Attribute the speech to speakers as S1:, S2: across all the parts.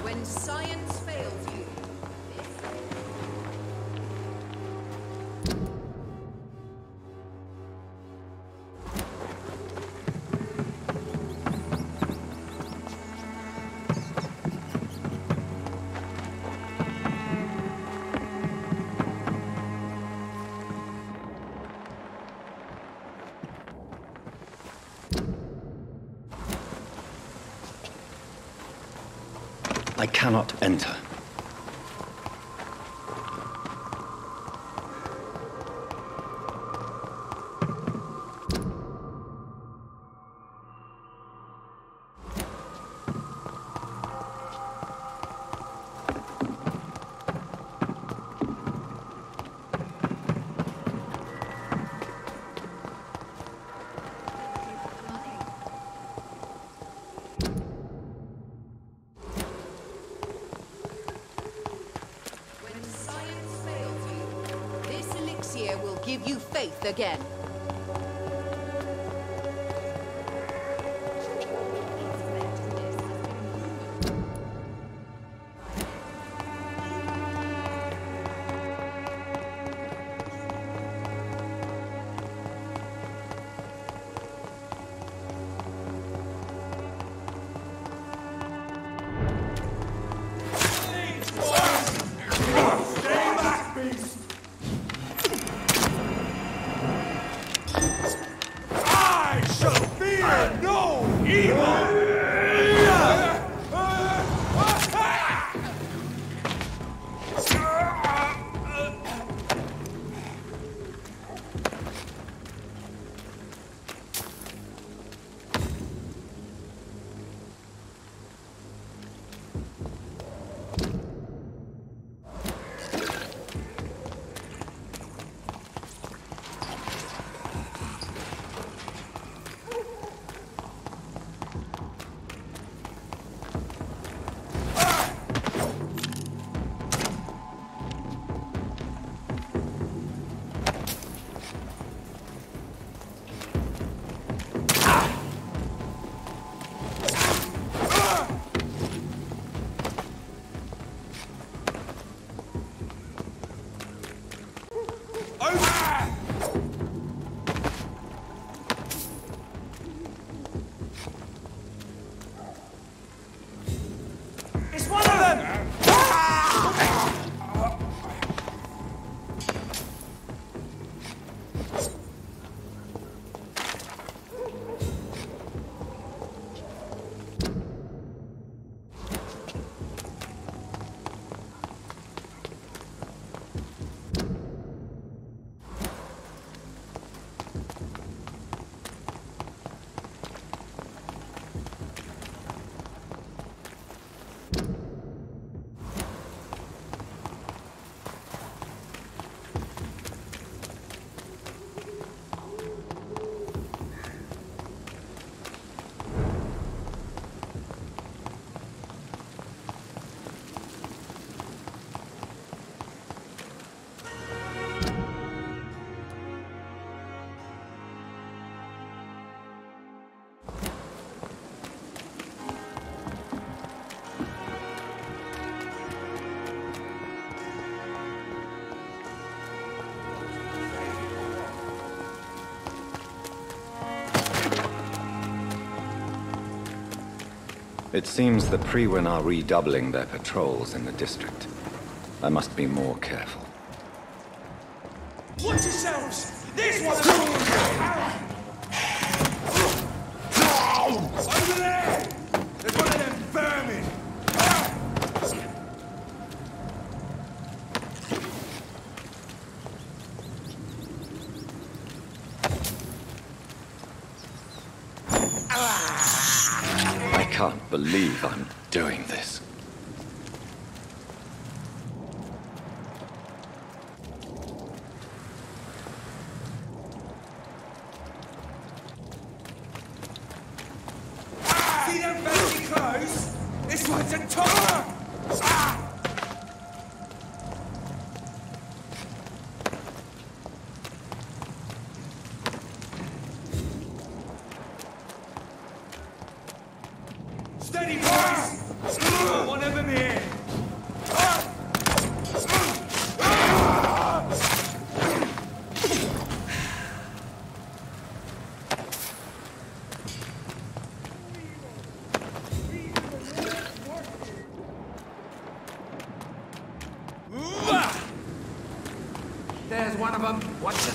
S1: When science fails you,
S2: I cannot enter.
S1: will give you faith again.
S2: It seems the Priwen are redoubling their patrols in the district. I must be more careful.
S3: Watch yourselves! This one's over there! There's one of them vermin!
S2: I can't believe I'm doing this.
S3: See them fancy clothes? This one's a topper! Stay Steady, boys! Got one of them here!
S4: There's one of them. Watch it.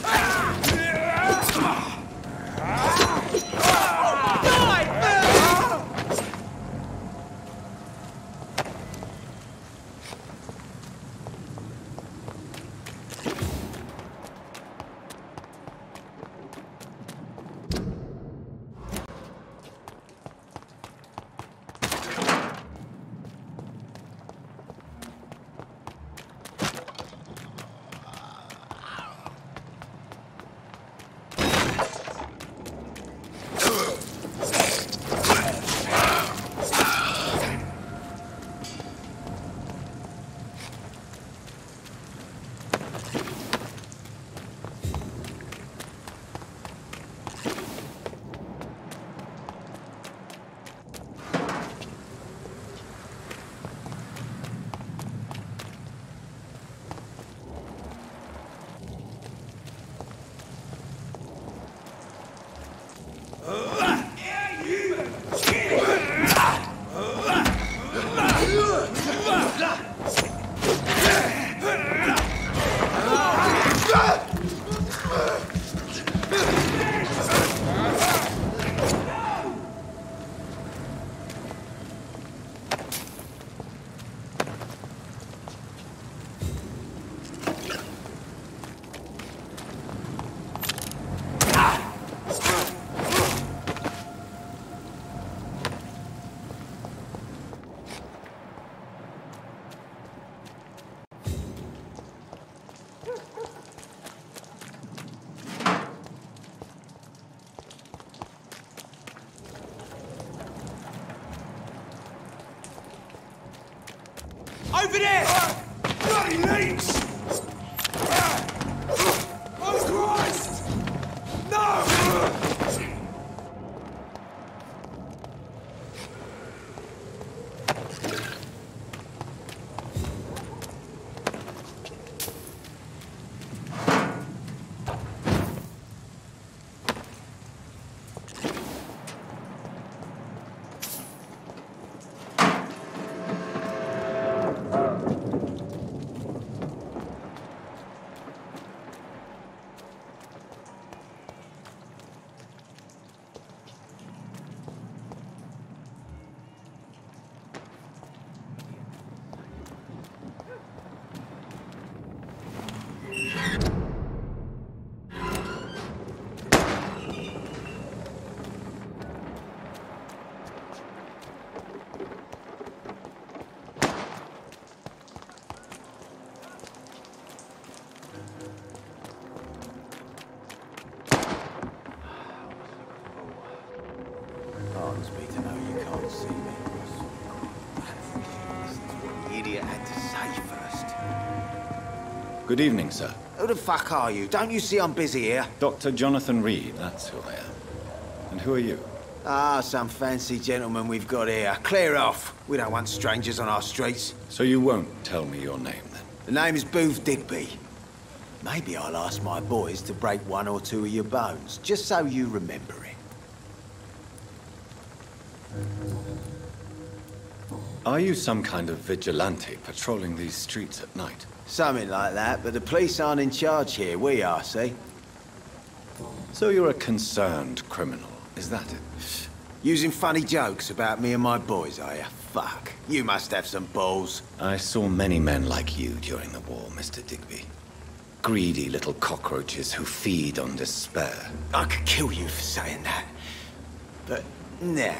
S3: Over there! Bloody leech! Oh, Christ! No!
S5: Pardons me to know you can't see me. Listen to what the idiot had to say first.
S2: Good evening, sir.
S5: Who the fuck are you? Don't you see I'm busy here?
S2: Dr. Jonathan Reid, that's who I am. And who are you?
S5: Ah, some fancy gentleman we've got here. Clear off. We don't want strangers on our streets.
S2: So you won't tell me your name, then?
S5: The name is Booth Digby. Maybe I'll ask my boys to break one or two of your bones, just so you remember it.
S2: Are you some kind of vigilante patrolling these streets at night?
S5: Something like that, but the police aren't in charge here. We are, see?
S2: So you're a concerned criminal, is that it?
S5: Using funny jokes about me and my boys, are you? Fuck. You must have some balls.
S2: I saw many men like you during the war, Mr. Digby. Greedy little cockroaches who feed on despair.
S5: I could kill you for saying that. But, nah.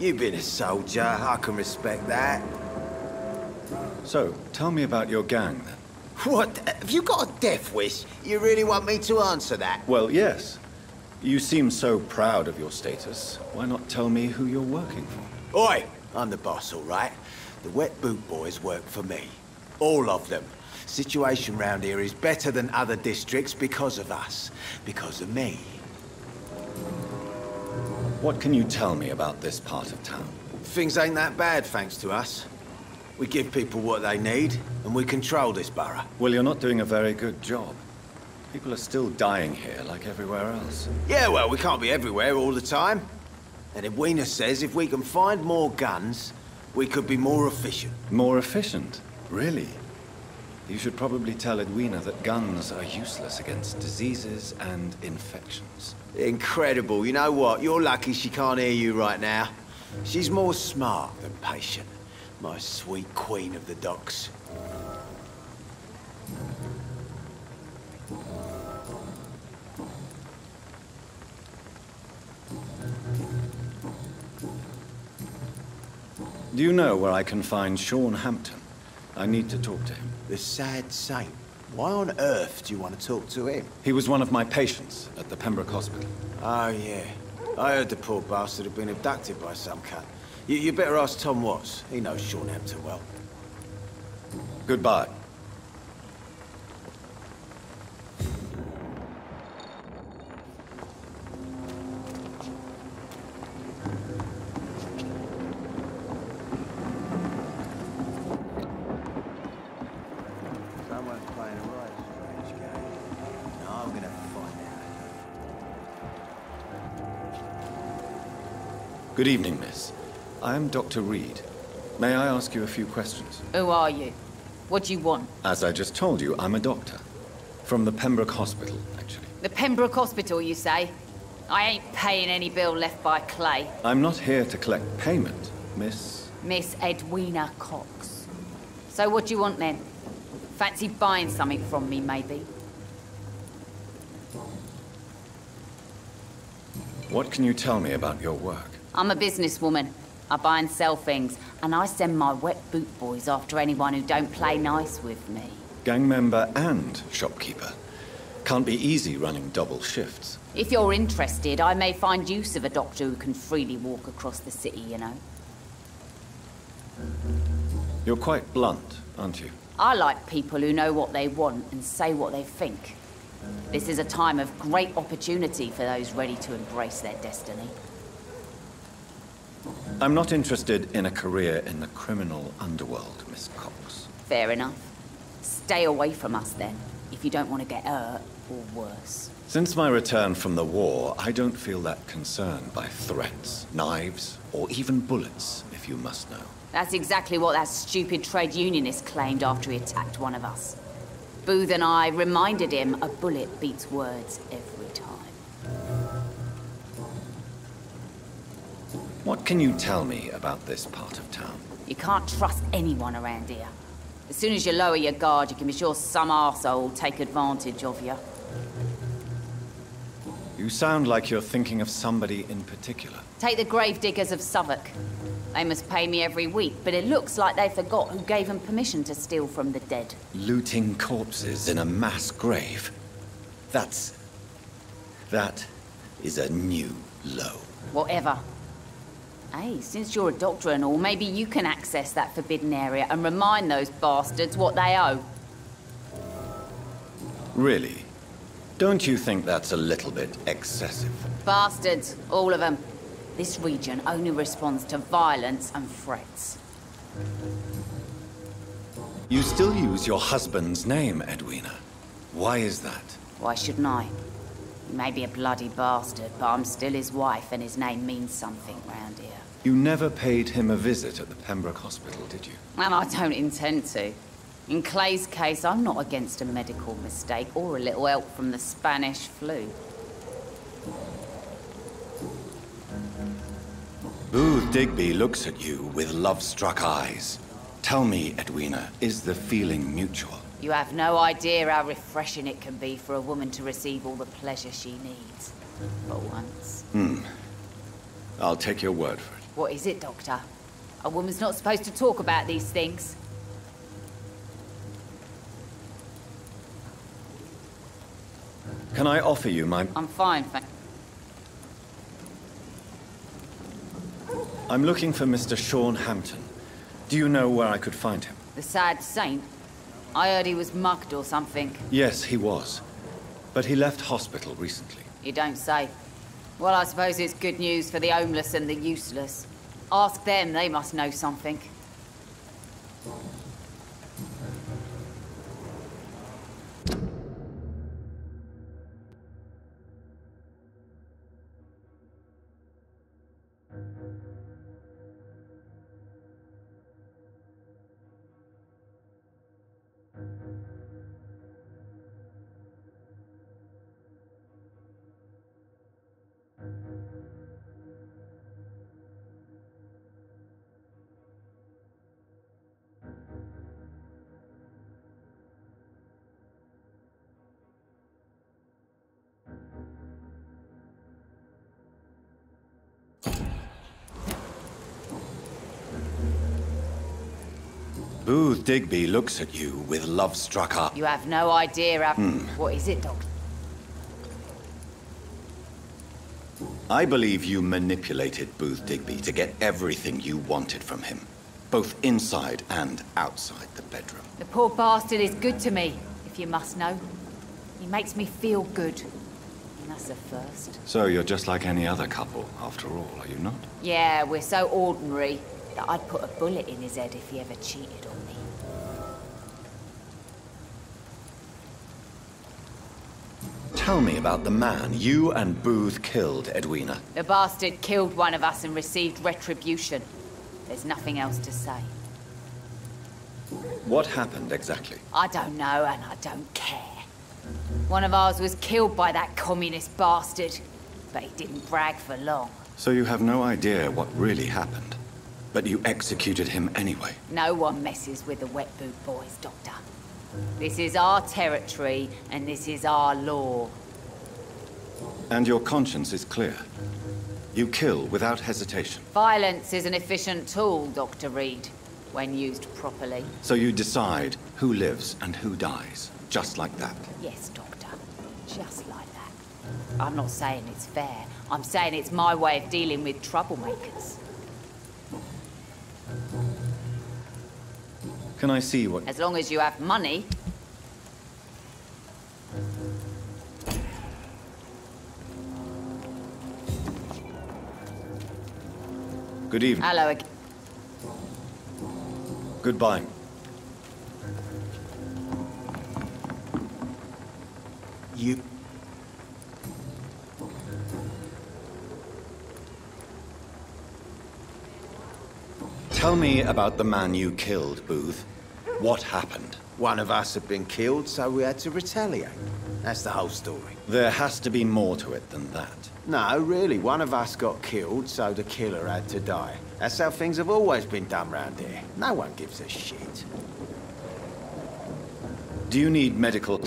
S5: You've been a soldier. I can respect that.
S2: So, tell me about your gang, then.
S5: What? Have you got a death wish? You really want me to answer that?
S2: Well, yes. You seem so proud of your status. Why not tell me who you're working for?
S5: Oi! I'm the boss, all right? The Wet Boot Boys work for me. All of them. Situation round here is better than other districts because of us. Because of me.
S2: What can you tell me about this part of town?
S5: Things ain't that bad, thanks to us. We give people what they need, and we control this borough.
S2: Well, you're not doing a very good job. People are still dying here like everywhere else.
S5: Yeah, well, we can't be everywhere all the time. And Edwina says if we can find more guns, we could be more efficient.
S2: More efficient? Really? You should probably tell Edwina that guns are useless against diseases and infections.
S5: Incredible. You know what? You're lucky she can't hear you right now. She's more smart than patient. My sweet queen of the docks.
S2: Do you know where I can find Sean Hampton? I need to talk to him.
S5: The sad saint. Why on earth do you want to talk to him?
S2: He was one of my patients at the Pembroke Hospital.
S5: Oh, yeah. I heard the poor bastard had been abducted by some cunt. You better ask Tom Watts. He knows Sean Hampton well.
S2: Goodbye.
S5: Someone's playing a right strange game. No, I'm gonna find out.
S2: Good evening, miss. I am Dr. Reid. May I ask you a few questions?
S6: Who are you? What do you want?
S2: As I just told you, I'm a doctor. From the Pembroke Hospital, actually.
S6: The Pembroke Hospital, you say? I ain't paying any bill left by Clay.
S2: I'm not here to collect payment, miss.
S6: Miss Edwina Cox. So what do you want then? Fancy buying something from me, maybe?
S2: What can you tell me about your work?
S6: I'm a businesswoman. I buy and sell things, and I send my wet boot boys after anyone who don't play nice with me.
S2: Gang member and shopkeeper. Can't be easy running double shifts.
S6: If you're interested, I may find use of a doctor who can freely walk across the city, you know.
S2: You're quite blunt, aren't you?
S6: I like people who know what they want and say what they think. This is a time of great opportunity for those ready to embrace their destiny.
S2: I'm not interested in a career in the criminal underworld, Miss Cox.
S6: Fair enough. Stay away from us then, if you don't want to get hurt or worse.
S2: Since my return from the war, I don't feel that concerned by threats, knives, or even bullets, if you must know.
S6: That's exactly what that stupid trade unionist claimed after he attacked one of us. Booth and I reminded him a bullet beats words every time.
S2: What can you tell me about this part of town?
S6: You can't trust anyone around here. As soon as you lower your guard, you can be sure some arsehole will take advantage of you.
S2: You sound like you're thinking of somebody in particular.
S6: Take the gravediggers of Southwark. They must pay me every week, but it looks like they forgot who gave them permission to steal from the dead.
S2: Looting corpses in a mass grave. That is a new low.
S6: Whatever. Hey, since you're a doctor and all, maybe you can access that forbidden area and remind those bastards what they owe.
S2: Really? Don't you think that's a little bit excessive?
S6: Bastards, all of them. This region only responds to violence and threats.
S2: You still use your husband's name, Edwina. Why is that?
S6: Why shouldn't I? He may be a bloody bastard, but I'm still his wife and his name means something round here.
S2: You never paid him a visit at the Pembroke Hospital, did you?
S6: And I don't intend to. In Clay's case, I'm not against a medical mistake or a little help from the Spanish flu.
S2: Booth Digby looks at you with love-struck eyes. Tell me, Edwina, is the feeling mutual?
S6: You have no idea how refreshing it can be for a woman to receive all the pleasure she needs. For once.
S2: I'll take your word for it.
S6: What is it, Doctor? A woman's not supposed to talk about these things.
S2: Can I offer you my...
S6: I'm fine, thank...
S2: I'm looking for Mr. Sean Hampton. Do you know where I could find him?
S6: The sad saint? I heard he was mugged or something.
S2: Yes, he was. But he left hospital recently.
S6: You don't say. Well, I suppose it's good news for the homeless and the useless. Ask them, they must know something.
S2: Booth Digby looks at you with love struck up.
S6: You have no idea, What is it, Doctor?
S2: I believe you manipulated Booth Digby to get everything you wanted from him, both inside and outside the bedroom.
S6: The poor bastard is good to me, if you must know. He makes me feel good. And that's a first.
S2: So you're just like any other couple, after all, are you not?
S6: Yeah, we're so ordinary that I'd put a bullet in his head if he ever cheated on me.
S2: Tell me about the man you and Booth killed, Edwina.
S6: The bastard killed one of us and received retribution. There's nothing else to say.
S2: What happened exactly?
S6: I don't know, and I don't care. One of ours was killed by that communist bastard, but he didn't brag for long.
S2: So you have no idea what really happened, but you executed him anyway.
S6: No one messes with the Wet Boot Boys, Doctor. This is our territory, and this is our law.
S2: And your conscience is clear. You kill without hesitation.
S6: Violence is an efficient tool, Dr. Reid, when used properly.
S2: So you decide who lives and who dies, just like that.
S6: Yes, Doctor. Just like that. I'm not saying it's fair. I'm saying it's my way of dealing with troublemakers.
S2: Can I see what...
S6: As long as you have money.
S2: Good evening.
S6: Hello again.
S2: Goodbye.
S5: You...
S2: Tell me about the man you killed, Booth. What happened?
S5: One of us had been killed, so we had to retaliate. That's the whole story.
S2: There has to be more to it than that.
S5: No, really, one of us got killed, so the killer had to die. That's how things have always been done round here. No one gives a shit.
S2: Do you need medical...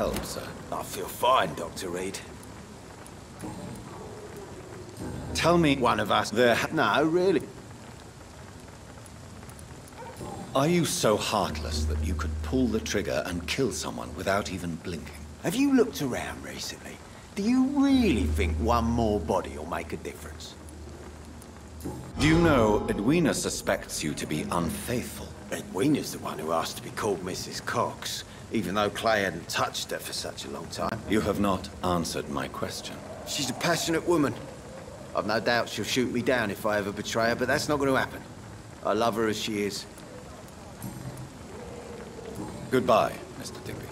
S2: help, sir?
S5: I feel fine, Dr. Reid.
S2: Tell me...
S5: One of us...
S2: There...
S5: No, really.
S2: Are you so heartless that you could pull the trigger and kill someone without even blinking?
S5: Have you looked around recently? Do you really think one more body will make a difference?
S2: Do you know Edwina suspects you to be unfaithful?
S5: Edwina's the one who asked to be called Mrs. Cox, even though Clay hadn't touched her for such a long time.
S2: You have not answered my question.
S5: She's a passionate woman. I've no doubt she'll shoot me down if I ever betray her, but that's not going to happen. I love her as she is.
S2: Goodbye, Mr. Digby.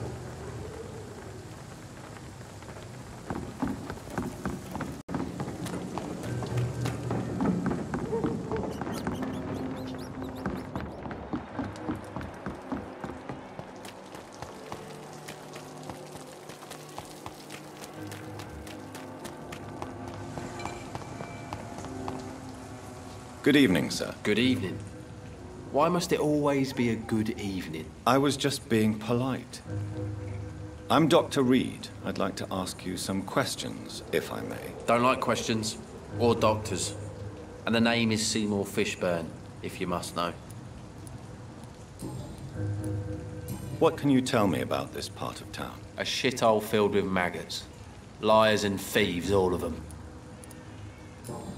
S2: Good evening, sir.
S7: Good evening. Why must it always be a good evening?
S2: I was just being polite. I'm Dr. Reid. I'd like to ask you some questions, if I may.
S7: Don't like questions. Or doctors. And the name is Seymour Fishburne, if you must know.
S2: What can you tell me about this part of town?
S7: A shithole filled with maggots. Liars and thieves, all of them.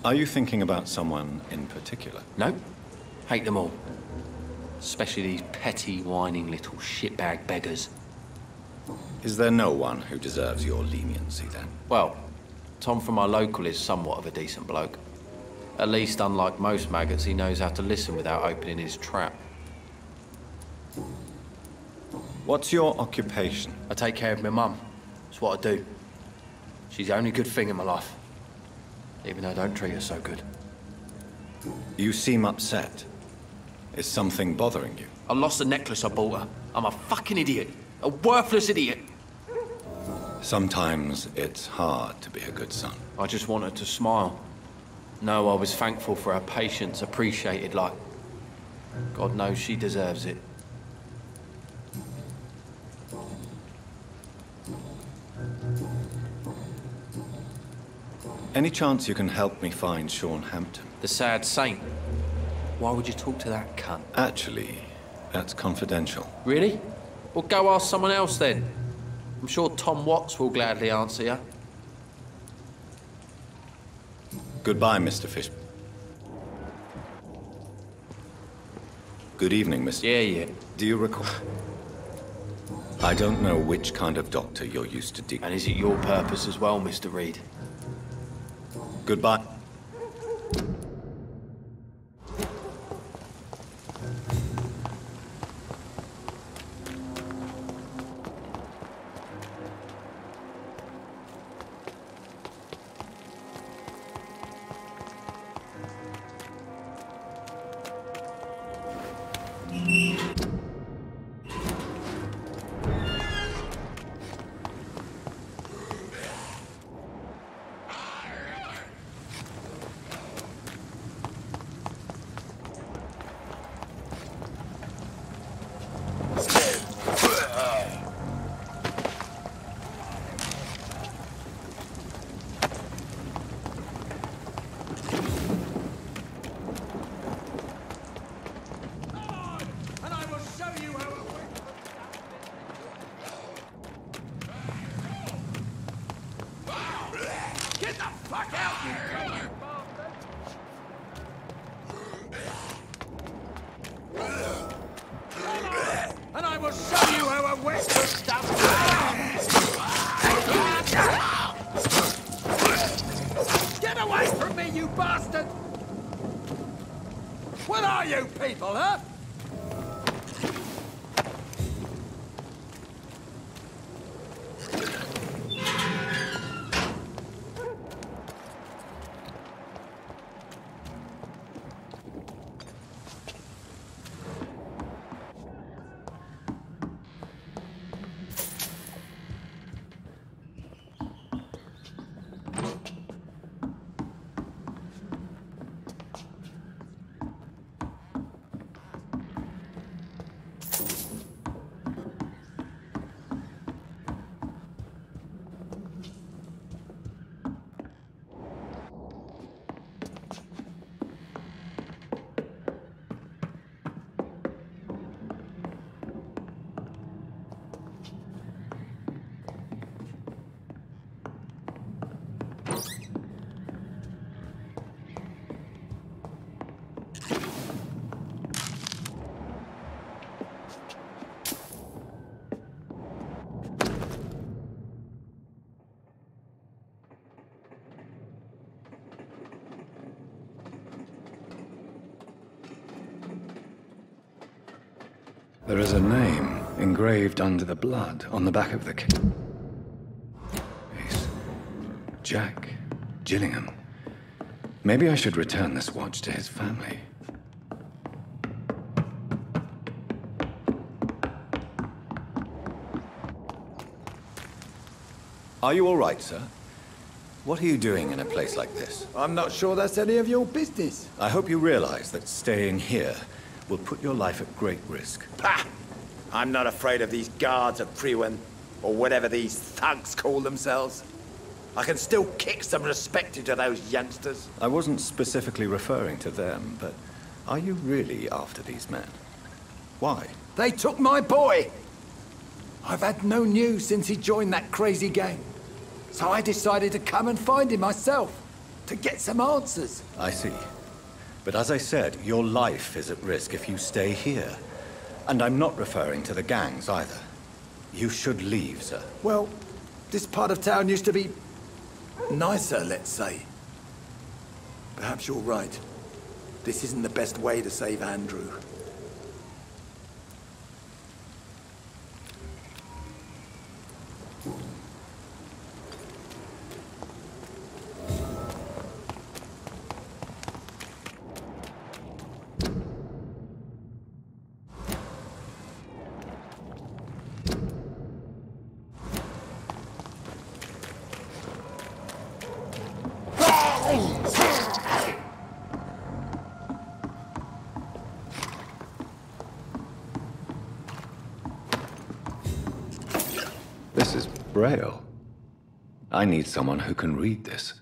S2: Are you thinking about someone in particular?
S7: No. Hate them all. Especially these petty, whining little shitbag beggars.
S2: Is there no one who deserves your leniency, then?
S7: Well, Tom from our local is somewhat of a decent bloke. At least, unlike most maggots, he knows how to listen without opening his trap.
S2: What's your occupation?
S7: I take care of my mum. It's what I do. She's the only good thing in my life. Even though I don't treat her so good.
S2: You seem upset. Is something bothering you?
S7: I lost the necklace I bought her. I'm a fucking idiot. A worthless idiot.
S2: Sometimes it's hard to be a good son.
S7: I just want her to smile. No, I was thankful for her patience, appreciated like... God knows she deserves it.
S2: Any chance you can help me find Sean Hampton?
S7: The sad saint. Why would you talk to that cunt?
S2: Actually, that's confidential.
S7: Really? Well, go ask someone else then. I'm sure Tom Watts will gladly answer you.
S2: Goodbye, Mr. Fish. Good evening, Mr.
S7: Yeah.
S2: Do you recall? I don't know which kind of doctor you're used to dealing.
S7: And is it your purpose as well, Mr. Reid?
S2: Goodbye. There is a name engraved under the blood on the back of the case. Jack Gillingham. Maybe I should return this watch to his family. Are you all right, sir? What are you doing in a place like this?
S5: I'm not sure that's any of your business.
S2: I hope you realize that staying here will put your life at great risk.
S5: Pah! I'm not afraid of these guards of Priwen. or whatever these thugs call themselves. I can still kick some respect into those youngsters.
S2: I wasn't specifically referring to them, but are you really after these men? Why?
S4: They took my boy! I've had no news since he joined that crazy gang. So I decided to come and find him myself, to get some answers.
S2: I see. But as I said, your life is at risk if you stay here. And I'm not referring to the gangs either. You should leave, sir.
S4: Well, this part of town used to be nicer, let's say. Perhaps you're right. This isn't the best way to save Andrew.
S2: This is Braille. I need someone who can read this.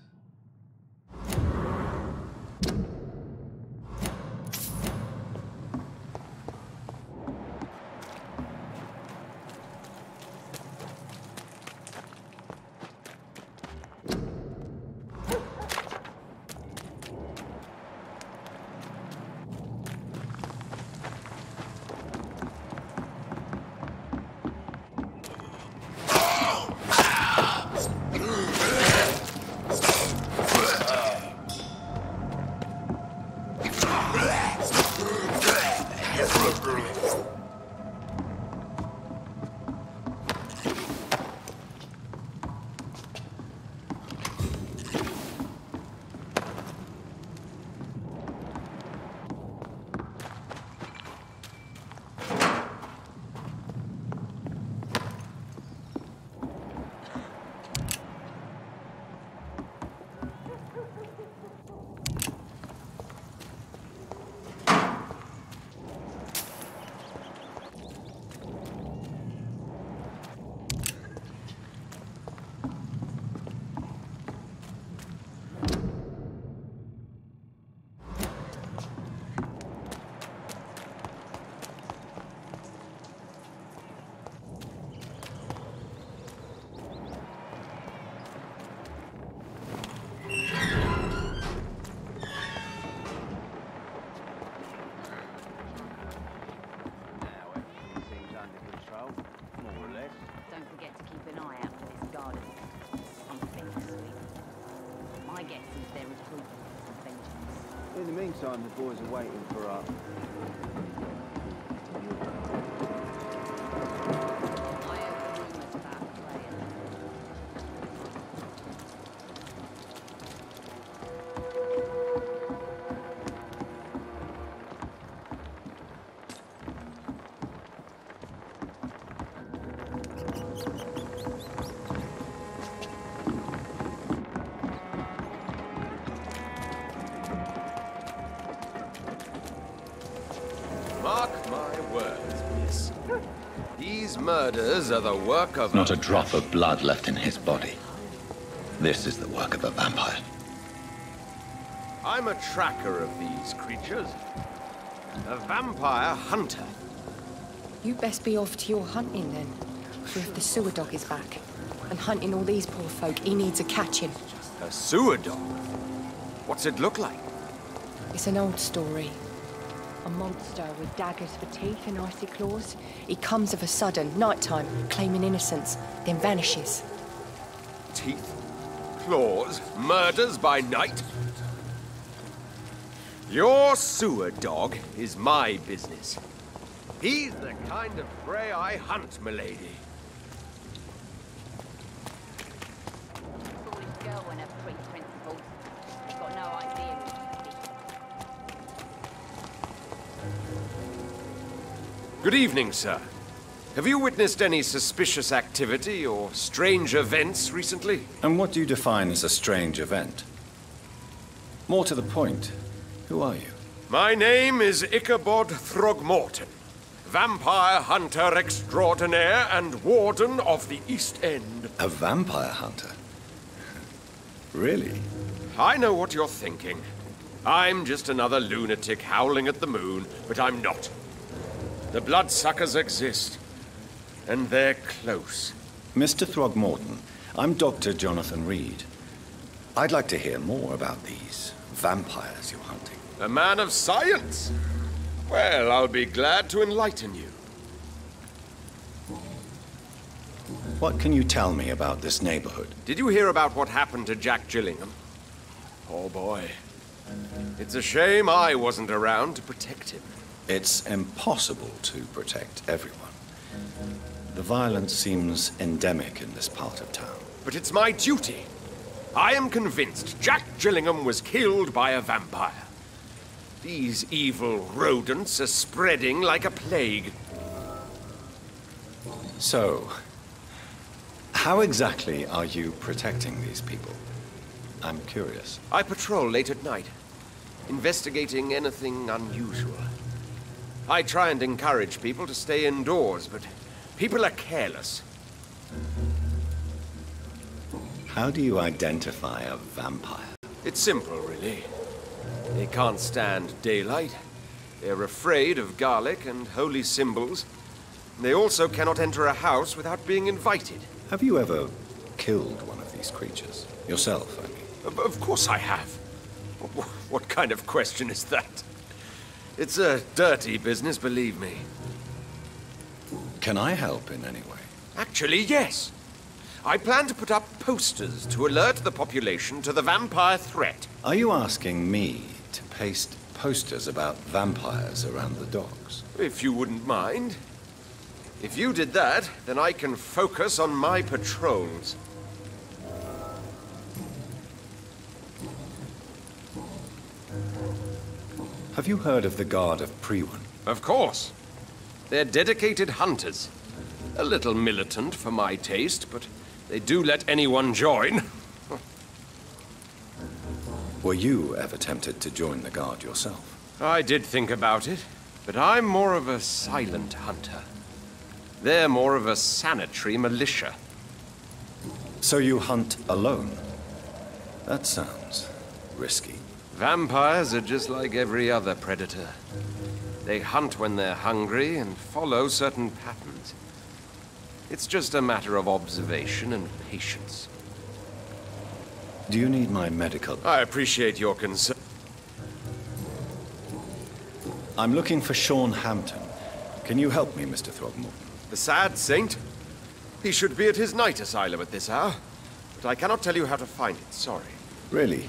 S8: In the meantime, the boys are waiting for us.
S9: Mark my words, miss. These murders are the work of...
S2: Not a drop of blood left in his body. This is the work of a vampire.
S9: I'm a tracker of these creatures. A vampire hunter.
S10: You best be off to your hunting then. For if the sewer dog is back and hunting all these poor folk, he needs a catching.
S9: A sewer dog? What's it look like?
S10: It's an old story. A monster with daggers for teeth and icy claws. He comes of a sudden, nighttime, claiming innocence, then vanishes.
S9: Teeth? Claws? Murders by night? Your sewer dog is my business. He's the kind of prey I hunt, milady.
S6: Foolish girl and her principles. They've got no idea who to speak.
S9: Good evening, sir. Have you witnessed any suspicious activity or strange events recently?
S2: And what do you define as a strange event? More to the point, who are you?
S9: My name is Ichabod Throgmorton, Vampire hunter extraordinaire and warden of the East End.
S2: A vampire hunter? Really?
S9: I know what you're thinking. I'm just another lunatic howling at the moon, but I'm not. The bloodsuckers exist, and they're close.
S2: Mr. Throgmorton, I'm Dr. Jonathan Reid. I'd like to hear more about these vampires you're hunting.
S9: A man of science? Well, I'll be glad to enlighten you.
S2: What can you tell me about this neighborhood?
S9: Did you hear about what happened to Jack Gillingham? Oh boy. It's a shame I wasn't around to protect him.
S2: It's impossible to protect everyone. The violence seems endemic in this part of town.
S9: But it's my duty. I am convinced Jack Gillingham was killed by a vampire. These evil rodents are spreading like a plague.
S2: So, how exactly are you protecting these people? I'm curious.
S9: I patrol late at night, investigating anything unusual. I try and encourage people to stay indoors, but people are careless.
S2: How do you identify a vampire?
S9: It's simple, really. They can't stand daylight. They're afraid of garlic and holy symbols. They also cannot enter a house without being invited.
S2: Have you ever killed one of these creatures? Yourself, I mean.
S9: Of course I have. What kind of question is that? It's a dirty business, believe me.
S2: Can I help in any way?
S9: Actually, yes. I plan to put up posters to alert the population to the vampire threat.
S2: Are you asking me to paste posters about vampires around the docks?
S9: If you wouldn't mind. If you did that, then I can focus on my patrols.
S2: Have you heard of the Guard of Priwen?
S9: Of course. They're dedicated hunters. A little militant for my taste, but they do let anyone join.
S2: Were you ever tempted to join the Guard yourself?
S9: I did think about it, but I'm more of a silent hunter. They're more of a sanitary militia.
S2: So you hunt alone? That sounds risky.
S9: Vampires are just like every other predator. They hunt when they're hungry and follow certain patterns. It's just a matter of observation and patience.
S2: Do you need my medical?
S9: I appreciate your concern.
S2: I'm looking for Sean Hampton. Can you help me, Mr. Throgmorton?
S9: The sad saint? He should be at his night asylum at this hour. But I cannot tell you how to find it, sorry.
S2: Really?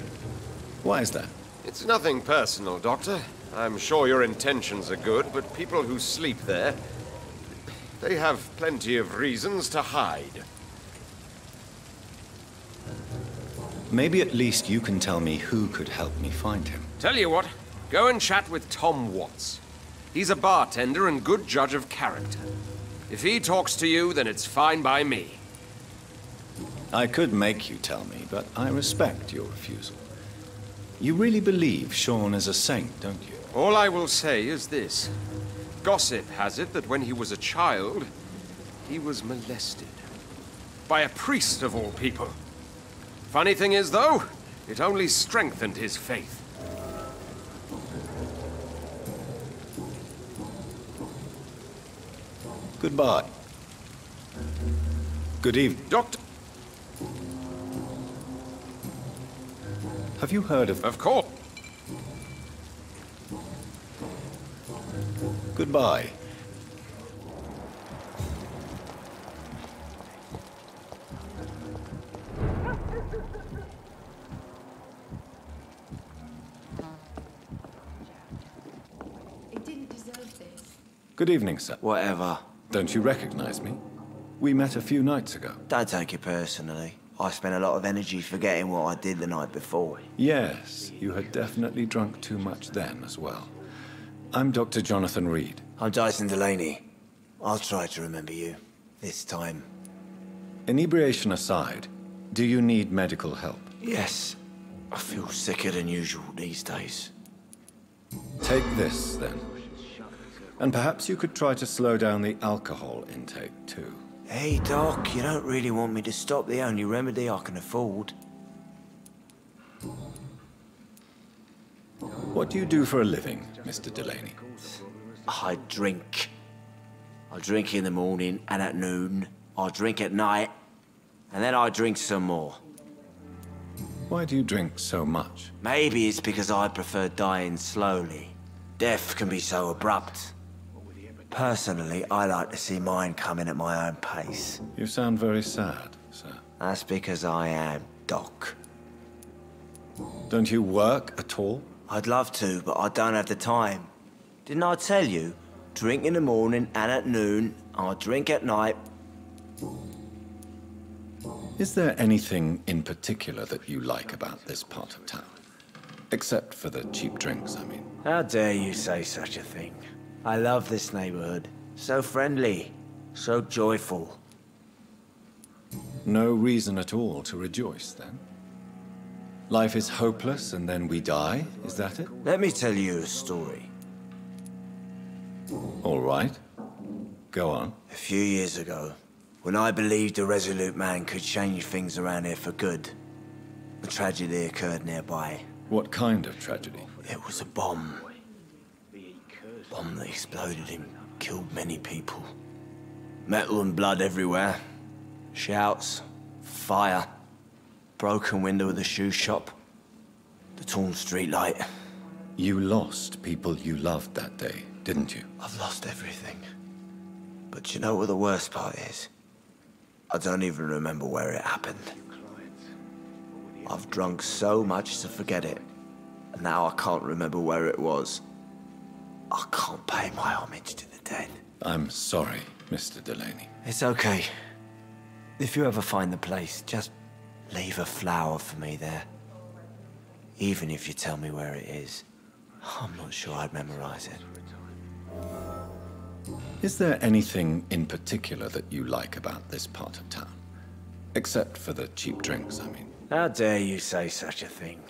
S2: Why is that?
S9: It's nothing personal, Doctor. I'm sure your intentions are good, but people who sleep there, they have plenty of reasons to hide.
S2: Maybe at least you can tell me who could help me find him.
S9: Tell you what, go and chat with Tom Watts. He's a bartender and good judge of character. If he talks to you, then it's fine by me.
S2: I could make you tell me, but I respect your refusal. You really believe Sean is a saint, don't you?
S9: All I will say is this. Gossip has it that when he was a child, he was molested. By a priest of all people. Funny thing is, though, it only strengthened his faith.
S2: Goodbye. Good evening.
S9: Doctor...
S2: Have you heard of...
S9: Of course.
S2: Goodbye.
S1: It didn't deserve this.
S2: Good evening, sir.
S8: Whatever.
S2: Don't you recognize me? We met a few nights ago.
S8: Don't take it personally. I spent a lot of energy forgetting what I did the night before.
S2: Yes, you had definitely drunk too much then as well. I'm Dr. Jonathan Reid.
S8: I'm Dyson Delaney. I'll try to remember you. This time.
S2: Inebriation aside, do you need medical help?
S8: Yes. I feel sicker than usual these days.
S2: Take this, then. And perhaps you could try to slow down the alcohol intake, too.
S8: Hey, Doc, you don't really want me to stop the only remedy I can afford.
S2: What do you do for a living, Mr. Delaney?
S8: I drink. I drink in the morning and at noon. I drink at night. And then I drink some more.
S2: Why do you drink so much?
S8: Maybe it's because I prefer dying slowly. Death can be so abrupt. Personally, I like to see mine coming at my own pace.
S2: You sound very sad, sir.
S8: That's because I am, Doc.
S2: Don't you work at all?
S8: I'd love to, but I don't have the time. Didn't I tell you? Drink in the morning and at noon. I drink at night.
S2: Is there anything in particular that you like about this part of town? Except for the cheap drinks, I mean.
S8: How dare you say such a thing? I love this neighborhood. So friendly, so joyful.
S2: No reason at all to rejoice, then? Life is hopeless and then we die, is that it?
S8: Let me tell you a story.
S2: All right. Go on.
S8: A few years ago, when I believed a resolute man could change things around here for good, a tragedy occurred nearby.
S2: What kind of tragedy?
S8: It was a bomb. Bomb that exploded and killed many people. Metal and blood everywhere. Shouts, fire, broken window of the shoe shop, the torn street light.
S2: You lost people you loved that day, didn't you?
S8: I've lost everything. But you know what the worst part is? I don't even remember where it happened. I've drunk so much to forget it. And now I can't remember where it was. I can't pay my homage to the dead.
S2: I'm sorry, Mr. Delaney.
S8: It's okay. If you ever find the place, just leave a flower for me there. Even if you tell me where it is. I'm not sure I'd memorize it.
S2: Is there anything in particular that you like about this part of town? Except for the cheap drinks, I mean.
S8: How dare you say such a thing?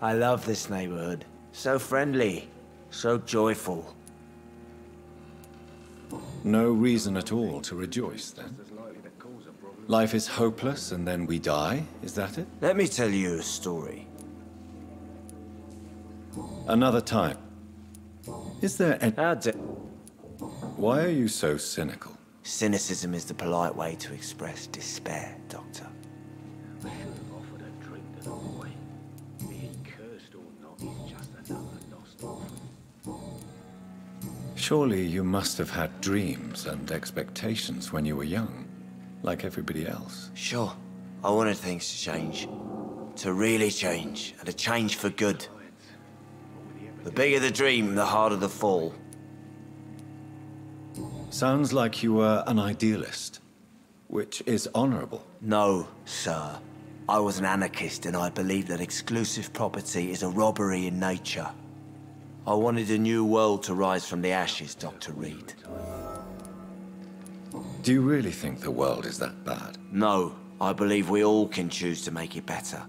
S8: I love this neighborhood. So friendly. So joyful.
S2: No reason at all to rejoice, then? Life is hopeless and then we die, is that it?
S8: Let me tell you a story.
S2: Another time. Is there any...
S8: How dare...
S2: Why are you so cynical?
S8: Cynicism is the polite way to express despair, Doctor.
S2: Surely you must have had dreams and expectations when you were young, like everybody else.
S8: Sure. I wanted things to change. To really change, and to change for good. The bigger the dream, the harder the fall.
S2: Sounds like you were an idealist, which is honorable.
S8: No, sir. I was an anarchist, and I believed that exclusive property is a robbery in nature. I wanted a new world to rise from the ashes, Dr. Reid.
S2: Do you really think the world is that bad?
S8: No, I believe we all can choose to make it better.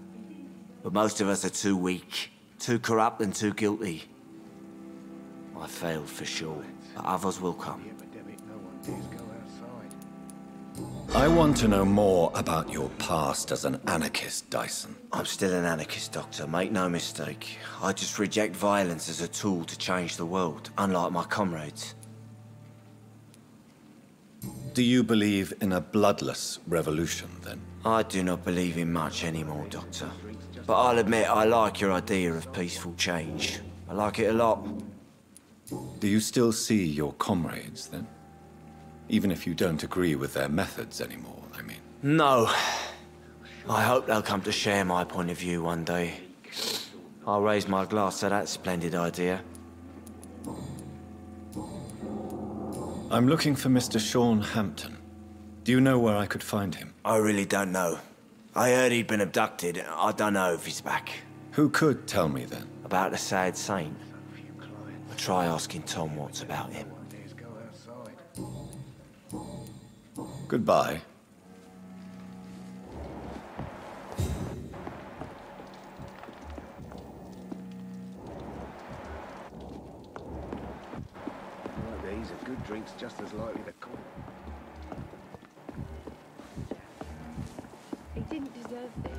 S8: But most of us are too weak, too corrupt and too guilty. I failed for sure, but others will come.
S2: I want to know more about your past as an anarchist, Dyson.
S8: I'm still an anarchist, Doctor, make no mistake. I just reject violence as a tool to change the world, unlike my comrades.
S2: Do you believe in a bloodless revolution, then?
S8: I do not believe in much anymore, Doctor. But I'll admit I like your idea of peaceful change. I like it a lot.
S2: Do you still see your comrades, then? Even if you don't agree with their methods anymore, I mean.
S8: No. I hope they'll come to share my point of view one day. I'll raise my glass to that splendid idea.
S2: I'm looking for Mr. Sean Hampton. Do you know where I could find him?
S8: I really don't know. I heard he'd been abducted. I don't know if he's back.
S2: Who could tell me, then?
S8: About the sad saint? I'll try asking Tom what's about him.
S2: Goodbye.
S8: these are good drinks just as likely to come.
S1: He didn't deserve this.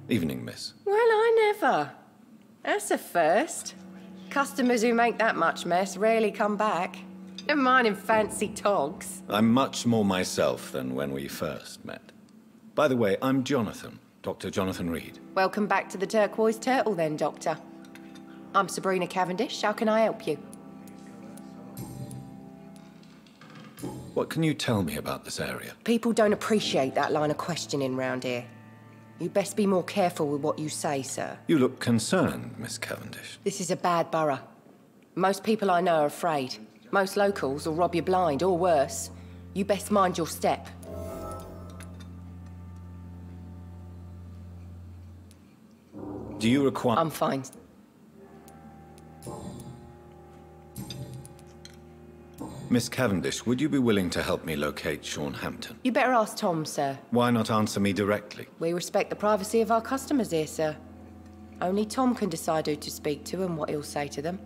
S2: Evening, miss.
S10: Well, I never. That's a first. Customers who make that much mess rarely come back. Never mind in fancy togs.
S2: I'm much more myself than when we first met. By the way, I'm Jonathan, Dr. Jonathan Reid.
S10: Welcome back to the Turquoise Turtle then, Doctor. I'm Sabrina Cavendish. How can I help you?
S2: What can you tell me about this area?
S10: People don't appreciate that line of questioning round here. You best be more careful with what you say, sir.
S2: You look concerned, Miss Cavendish.
S10: This is a bad borough. Most people I know are afraid. Most locals will rob you blind, or worse. You best mind your step.
S2: Do you require...
S10: I'm fine.
S2: Miss Cavendish, would you be willing to help me locate Sean Hampton?
S10: You better ask Tom, sir.
S2: Why not answer me directly?
S10: We respect the privacy of our customers here, sir. Only Tom can decide who to speak to and what he'll say to them.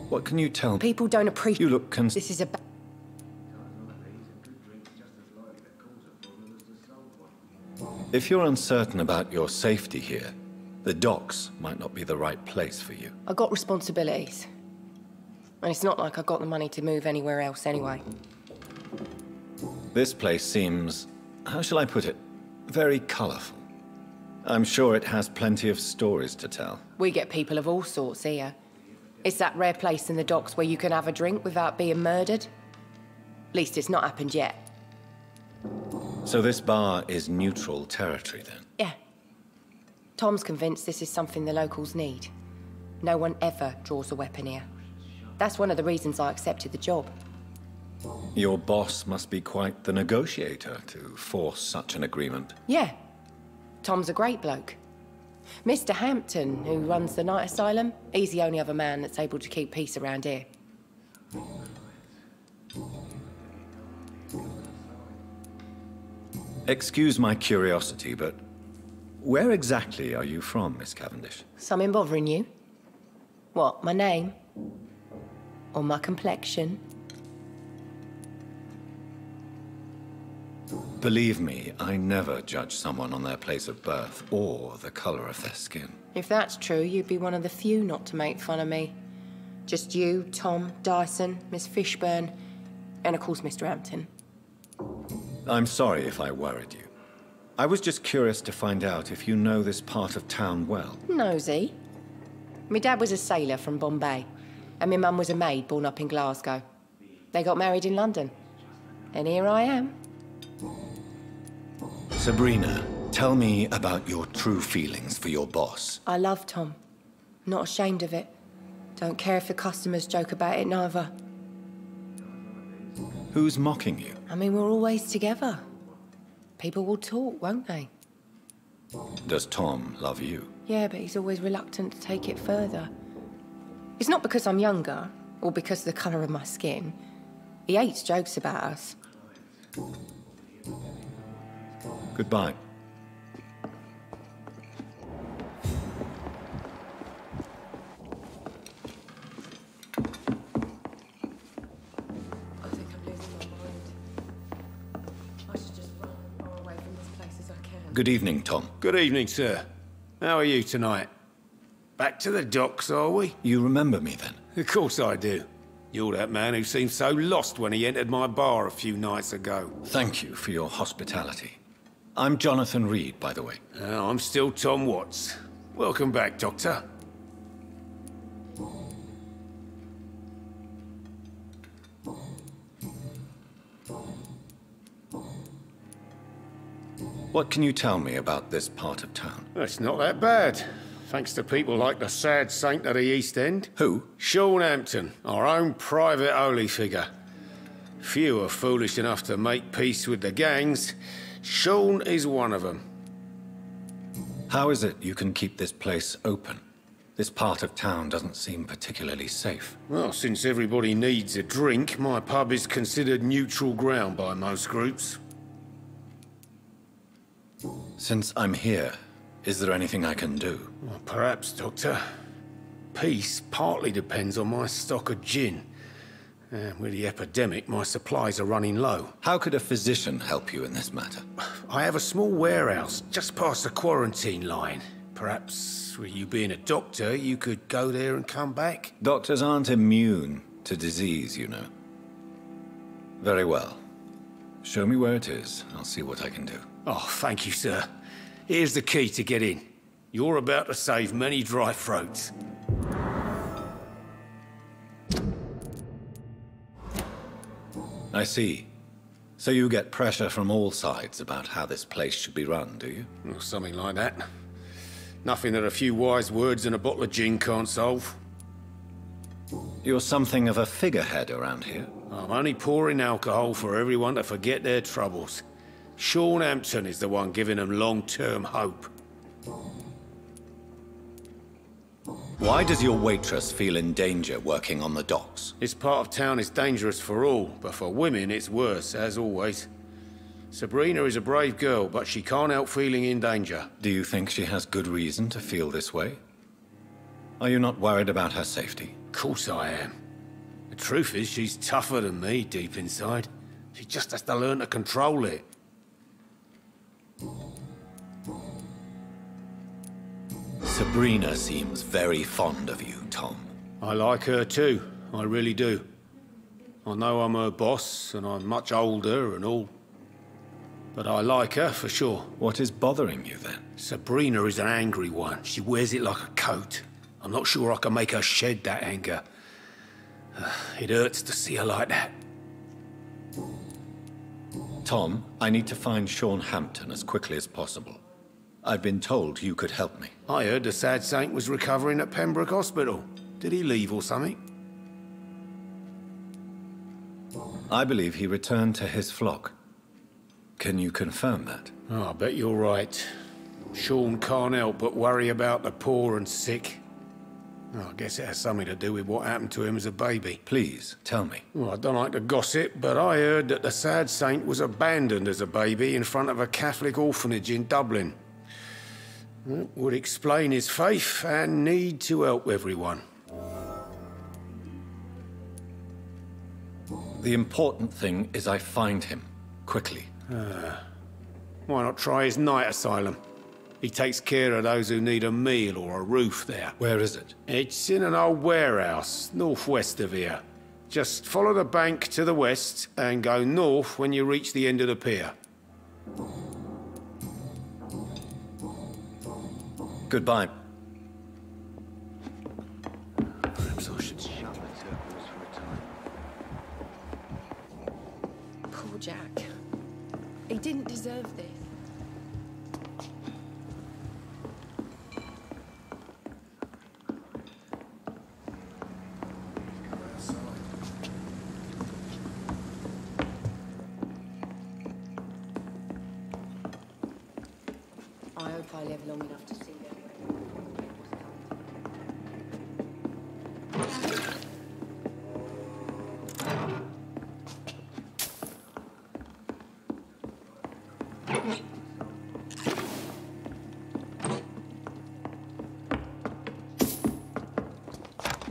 S2: What can you tell me?
S10: People don't appreciate...
S2: You look
S10: This is a...
S2: If you're uncertain about your safety here, the docks might not be the right place for you.
S10: I got responsibilities. And it's not like I got the money to move anywhere else anyway.
S2: This place seems, how shall I put it, very colourful. I'm sure it has plenty of stories to tell.
S10: We get people of all sorts here. It's that rare place in the docks where you can have a drink without being murdered. At least it's not happened yet.
S2: So this bar is neutral territory, then?
S10: Yeah. Tom's convinced this is something the locals need. No one ever draws a weapon here. That's one of the reasons I accepted the job.
S2: Your boss must be quite the negotiator to force such an agreement.
S10: Yeah. Tom's a great bloke. Mr. Hampton, who runs the night asylum, he's the only other man that's able to keep peace around here.
S2: Excuse my curiosity, but where exactly are you from, Miss Cavendish?
S10: Something bothering you? What, my name? Or my complexion?
S2: Believe me, I never judge someone on their place of birth or the colour of their skin.
S10: If that's true, you'd be one of the few not to make fun of me. Just you, Tom, Dyson, Miss Fishburne, and of course Mr. Hampton.
S2: I'm sorry if I worried you. I was just curious to find out if you know this part of town well.
S10: Nosy. My dad was a sailor from Bombay, and my mum was a maid born up in Glasgow. They got married in London. And here I am.
S2: Sabrina, tell me about your true feelings for your boss.
S10: I love Tom. Not ashamed of it. Don't care if the customers joke about it, neither.
S2: Who's mocking you?
S10: I mean, we're always together. People will talk, won't they?
S2: Does Tom love you?
S10: Yeah, but he's always reluctant to take it further. It's not because I'm younger, or because of the colour of my skin. He hates jokes about us.
S2: Goodbye.
S10: I think I'm losing my mind. I should just run as far away from this place as I can.
S2: Good evening, Tom.
S5: Good evening, sir. How are you tonight? Back to the docks, are we?
S2: You remember me then?
S5: Of course I do. You're that man who seemed so lost when he entered my bar a few nights ago.
S2: Thank you for your hospitality. I'm Jonathan Reid, by the way.
S11: I'm still Tom Watts. Welcome back, Doctor.
S2: What can you tell me about this part of town?
S11: It's not that bad. Thanks to people like the sad saint of the East End.
S2: Who?
S11: Sean Hampton, our own private holy figure. Few are foolish enough to make peace with the gangs. Sean is one of them.
S2: How is it you can keep this place open? This part of town doesn't seem particularly safe.
S11: Well, since everybody needs a drink, my pub is considered neutral ground by most groups.
S2: Since I'm here, is there anything I can do?
S11: Well, perhaps, Doctor. Peace partly depends on my stock of gin. With the epidemic, my supplies are running low.
S2: How could a physician help you in this matter?
S11: I have a small warehouse just past the quarantine line. Perhaps, with you being a doctor, you could go there and come back?
S2: Doctors aren't immune to disease, you know. Very well. Show me where it is. I'll see what I can do.
S11: Oh, thank you, sir. Here's the key to get in. You're about to save many dry throats.
S2: I see. So you get pressure from all sides about how this place should be run, do you?
S11: Well, something like that. Nothing that a few wise words and a bottle of gin can't solve.
S2: You're something of a figurehead around here.
S11: I'm only pouring alcohol for everyone to forget their troubles. Sean Hampton is the one giving them long-term hope.
S2: Why does your waitress feel in danger working on the docks?
S11: This part of town is dangerous for all, but for women it's worse, as always. Sabrina is a brave girl, but she can't help feeling in danger.
S2: Do you think she has good reason to feel this way? Are you not worried about her safety?
S11: Of course I am. The truth is, she's tougher than me deep inside. She just has to learn to control it.
S2: Sabrina seems very fond of you, Tom.
S11: I like her too, I really do. I know I'm her boss, and I'm much older and all. But I like her, for sure.
S2: What is bothering you, then?
S11: Sabrina is an angry one. She wears it like a coat. I'm not sure I can make her shed that anger. It hurts to see her like that.
S2: Tom, I need to find Sean Hampton as quickly as possible. I've been told you could help me.
S11: I heard the sad saint was recovering at Pembroke Hospital. Did he leave or something?
S2: I believe he returned to his flock. Can you confirm that?
S11: Oh, I bet you're right. Sean can't help but worry about the poor and sick. Oh, I guess it has something to do with what happened to him as a baby.
S2: Please, tell me.
S11: Well, I don't like to gossip, but I heard that the sad saint was abandoned as a baby in front of a Catholic orphanage in Dublin. That would explain his faith and need to help everyone.
S2: The important thing is I find him, quickly.
S11: Why not try his night asylum? He takes care of those who need a meal or a roof there.
S2: Where is it?
S11: It's in an old warehouse, northwest of here. Just follow the bank to the west and go north when you reach the end of the pier.
S2: Goodbye.
S5: Perhaps I should shut my turquoise for a time.
S10: Poor Jack.
S1: He didn't deserve this.
S10: I hope I live long enough to see them.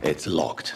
S2: It's locked.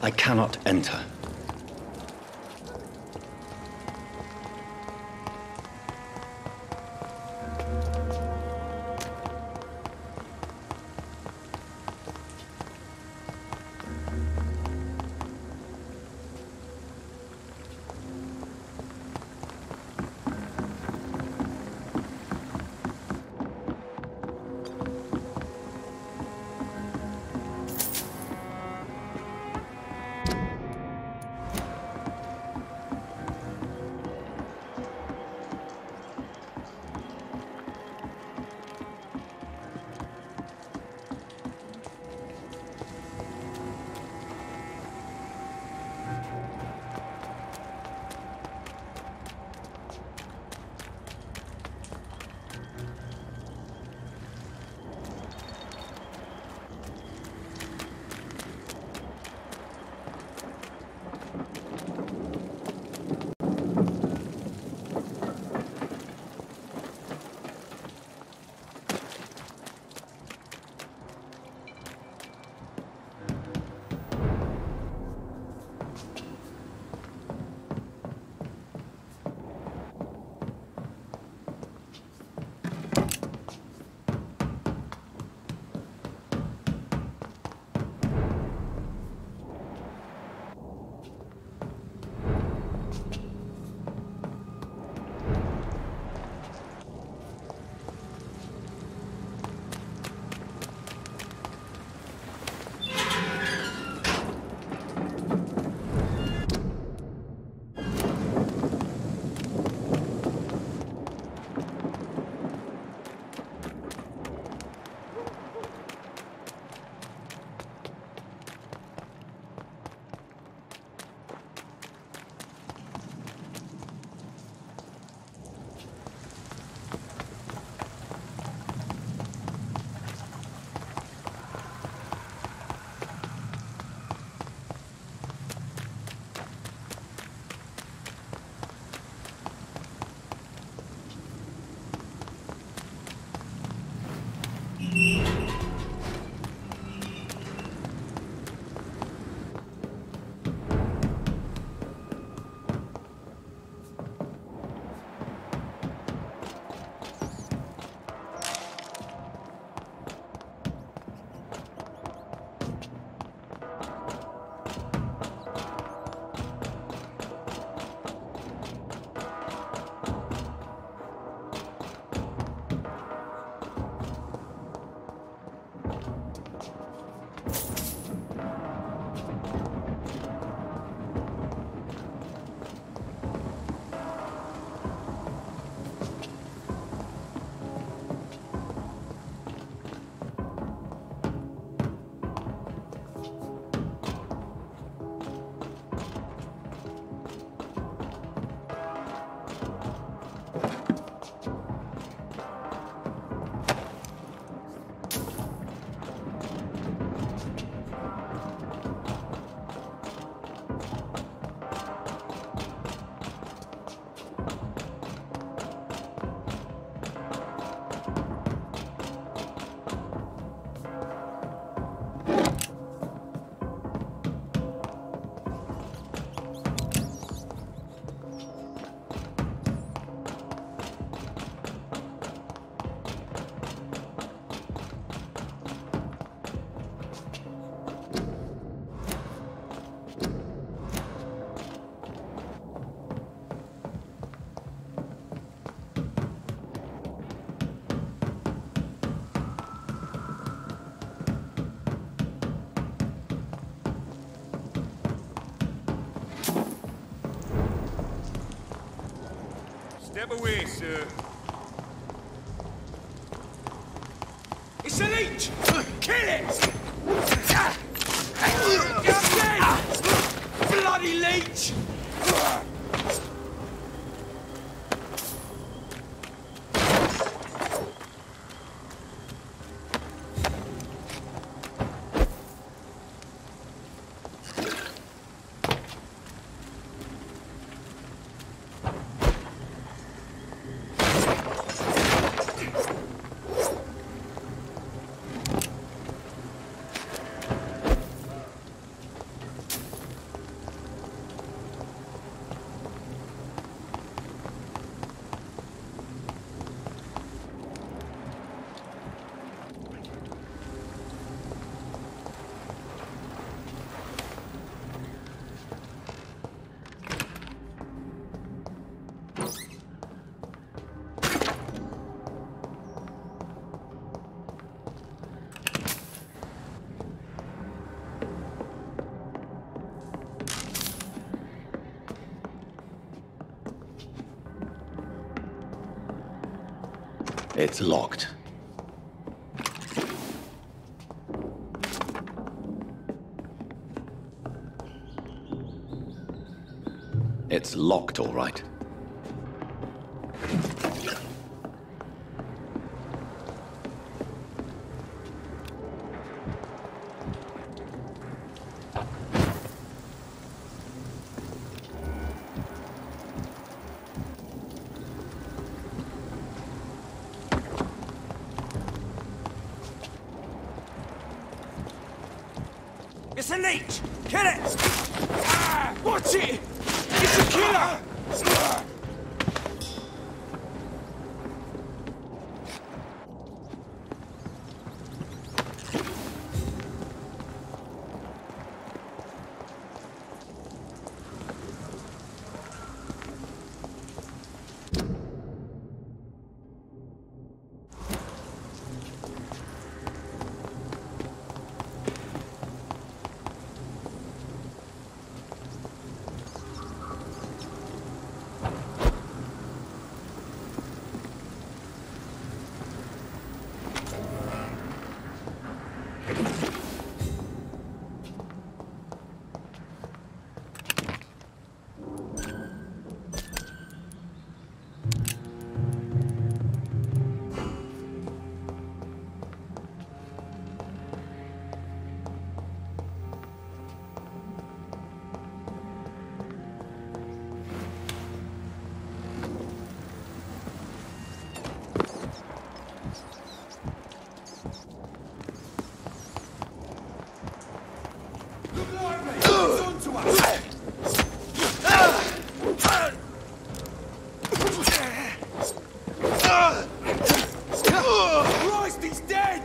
S2: I cannot enter.
S3: Step away, sir. It's a leech! Kill it! You're dead! Bloody leech!
S2: It's locked. It's locked, all right.
S3: It's a leech! Kill it! Ah, watch it! It's a killer! Christ, he's dead!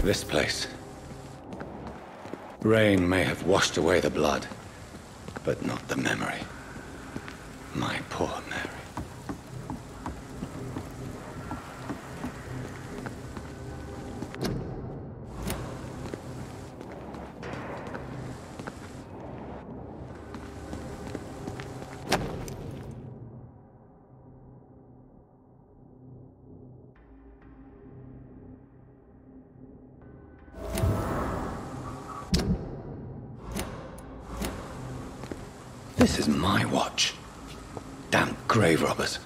S2: This place. Rain may have washed away the blood, but not the memory. My poor Mary. This is my watch. Damn grave robbers.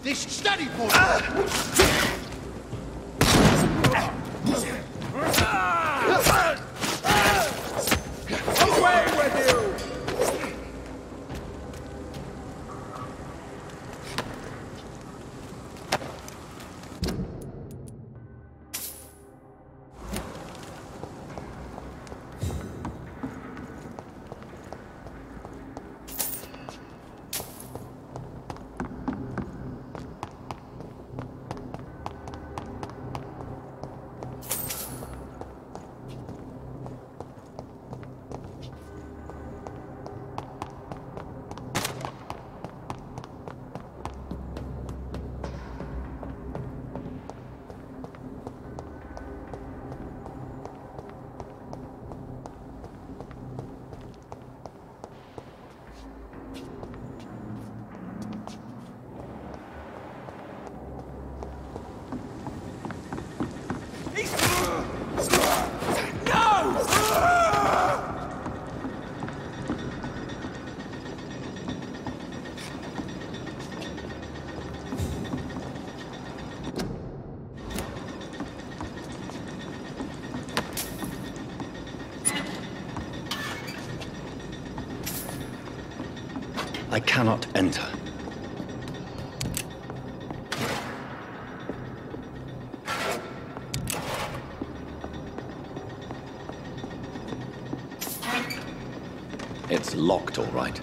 S3: This steady boy! Away with you!
S2: I cannot enter. It's locked, all right.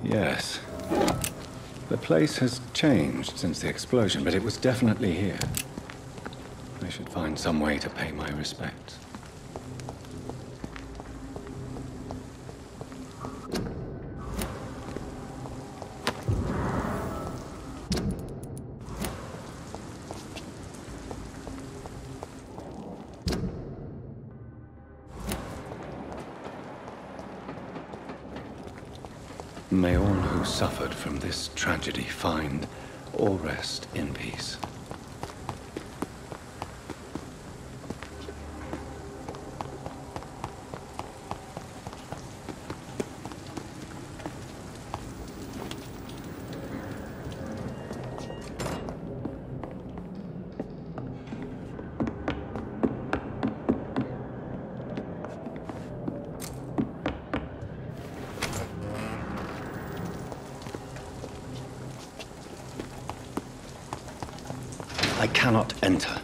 S2: Yes. The place has changed since the explosion, but it was definitely here. I should find some way to pay my respects. May all who suffered from this tragedy find or rest in peace. I cannot enter.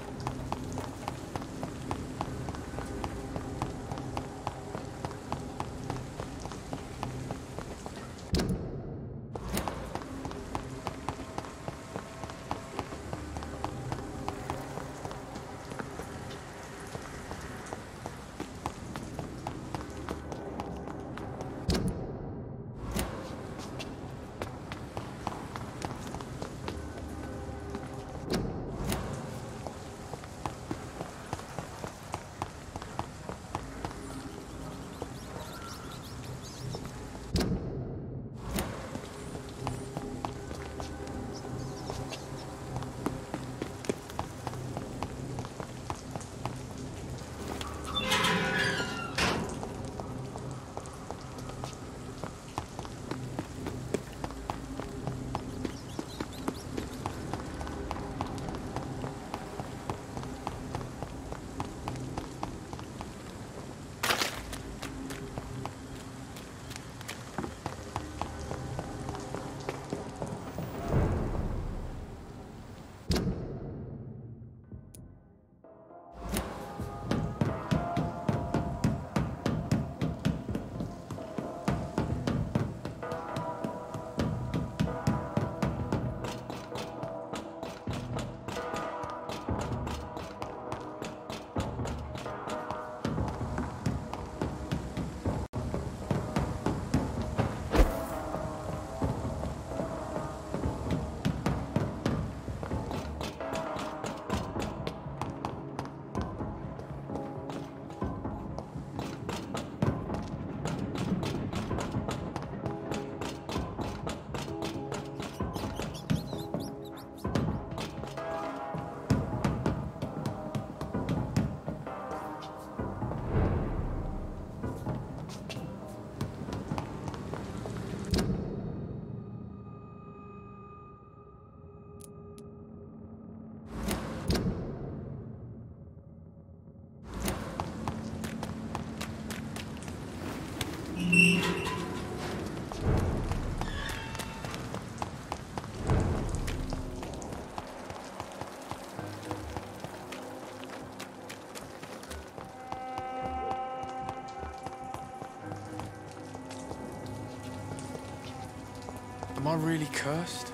S12: Am I really cursed?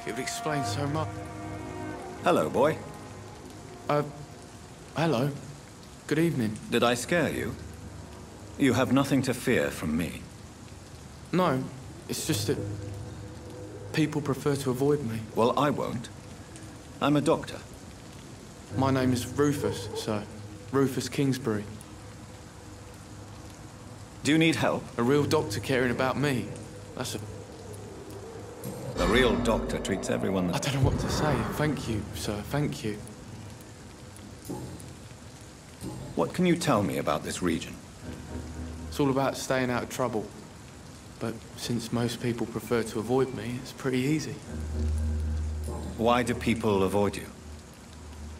S12: It would explain so much.
S2: Hello, boy.
S12: Hello. Good evening.
S2: Did I scare you? You have nothing to fear from me.
S12: No, it's just that people prefer to avoid me.
S2: Well, I won't. I'm a doctor.
S12: My name is Rufus, sir. Rufus Kingsbury.
S2: Do you need help?
S12: A real doctor caring about me. That's a...
S2: A real doctor treats everyone...
S12: I don't know what to say. Thank you, sir. Thank you.
S2: What can you tell me about this region?
S12: It's all about staying out of trouble. But since most people prefer to avoid me, it's pretty easy.
S2: Why do people avoid you?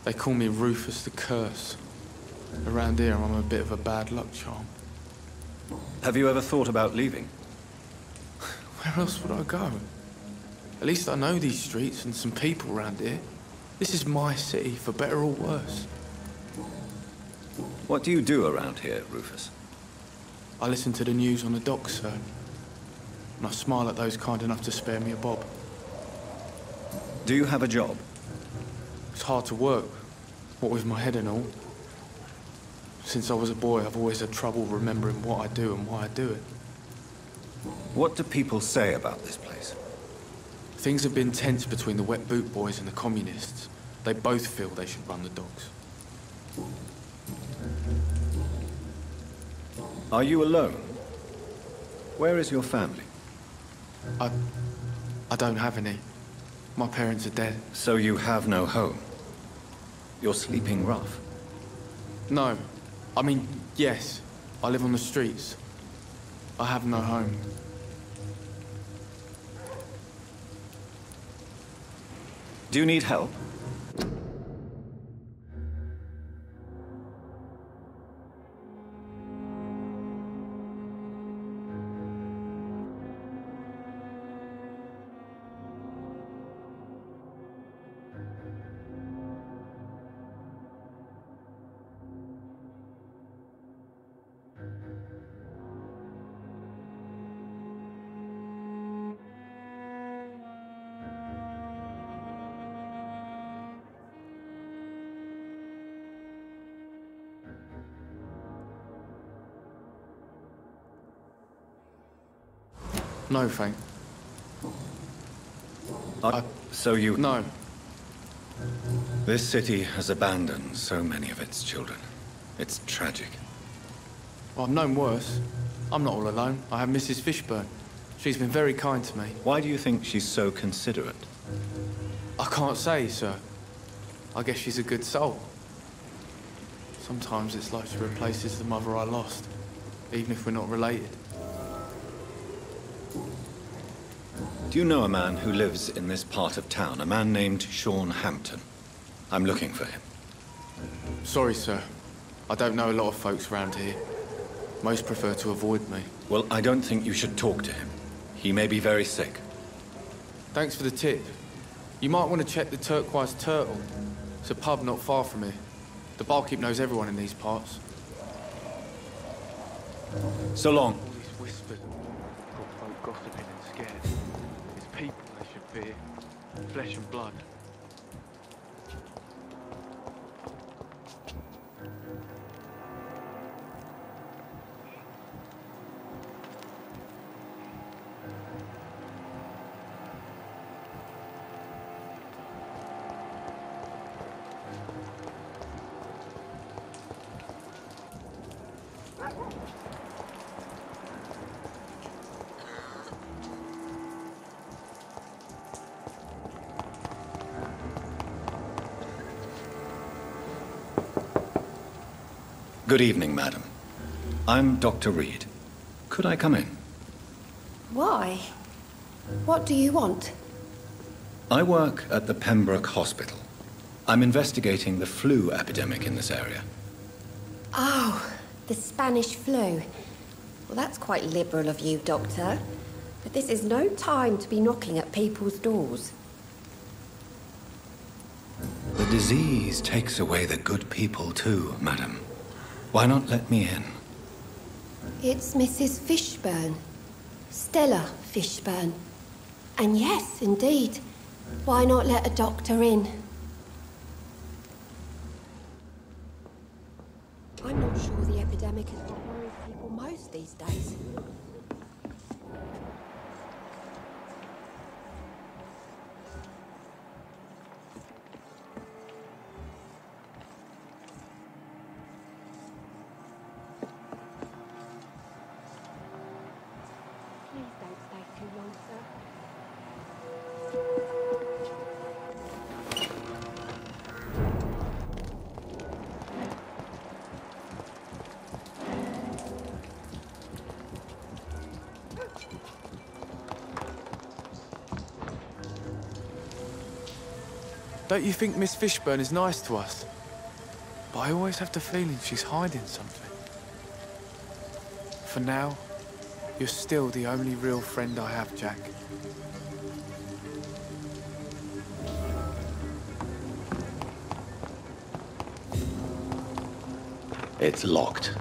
S12: They call me Rufus the Curse. Around here, I'm a bit of a bad luck charm.
S2: Have you ever thought about leaving?
S12: Where else would I go? At least I know these streets and some people around here. This is my city, for better or worse.
S2: What do you do around here, Rufus?
S12: I listen to the news on the docks, sir. and I smile at those kind enough to spare me a bob.
S2: Do you have a job?
S12: It's hard to work, what with my head and all. Since I was a boy, I've always had trouble remembering what I do and why I do it.
S2: What do people say about this place?
S12: Things have been tense between the Wet Boot Boys and the Communists. They both feel they should run the docks.
S2: Are you alone? Where is your family?
S12: I don't have any. My parents are dead.
S2: So you have no home? You're sleeping rough?
S12: No. I mean, yes. I live on the streets. I have no home.
S2: Do you need help?
S12: No, Frank.
S2: So you...
S12: No.
S2: This city has abandoned so many of its children. It's tragic.
S12: Well, I've known worse. I'm not all alone. I have Mrs. Fishburne. She's been very kind to me.
S2: Why do you think she's so considerate?
S12: I can't say, sir. I guess she's a good soul. Sometimes it's like she replaces the mother I lost, even if we're not related.
S2: Do you know a man who lives in this part of town? A man named Sean Hampton. I'm looking for him.
S12: Sorry, sir. I don't know a lot of folks around here. Most prefer to avoid me.
S2: Well, I don't think you should talk to him. He may be very sick.
S12: Thanks for the tip. You might want to check the Turquoise Turtle. It's a pub not far from here. The barkeep knows everyone in these parts.
S2: So long.
S12: All these whispers got folk gossiping and scared. It's people they should fear. Flesh and blood.
S2: Good evening, madam. I'm Dr. Reid. Could I come in?
S1: Why? What do you want?
S2: I work at the Pembroke Hospital. I'm investigating the flu epidemic in this area.
S1: Oh, the Spanish flu. Well, that's quite liberal of you, Doctor. But this is no time to be knocking at people's doors.
S2: The disease takes away the good people too, madam. Why not let me in?
S1: It's Mrs. Fishburne. Stella Fishburne. And yes, indeed. Why not let a doctor in? I'm not sure the epidemic is what worries people most these days. Please don't stay too long, sir.
S12: Don't you think Miss Fishburne is nice to us? But I always have the feeling she's hiding something. For now, you're still the only real friend I have, Jack.
S2: It's locked.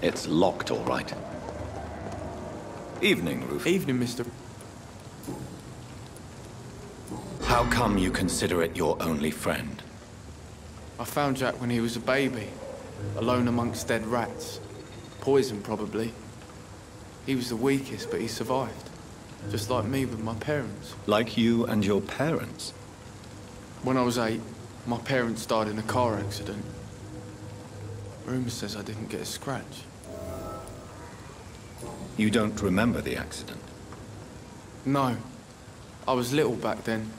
S2: It's locked, all right. Evening, Rufus.
S12: Evening, Mr.
S2: How come you consider it your only friend?
S12: I found Jack when he was a baby, alone amongst dead rats. Poison, probably. He was the weakest, but he survived. Just like me with my parents.
S2: Like you and your parents?
S12: When I was 8, my parents died in a car accident. Rumour says I didn't get a scratch.
S2: You don't remember the accident?
S12: No. I was little back then.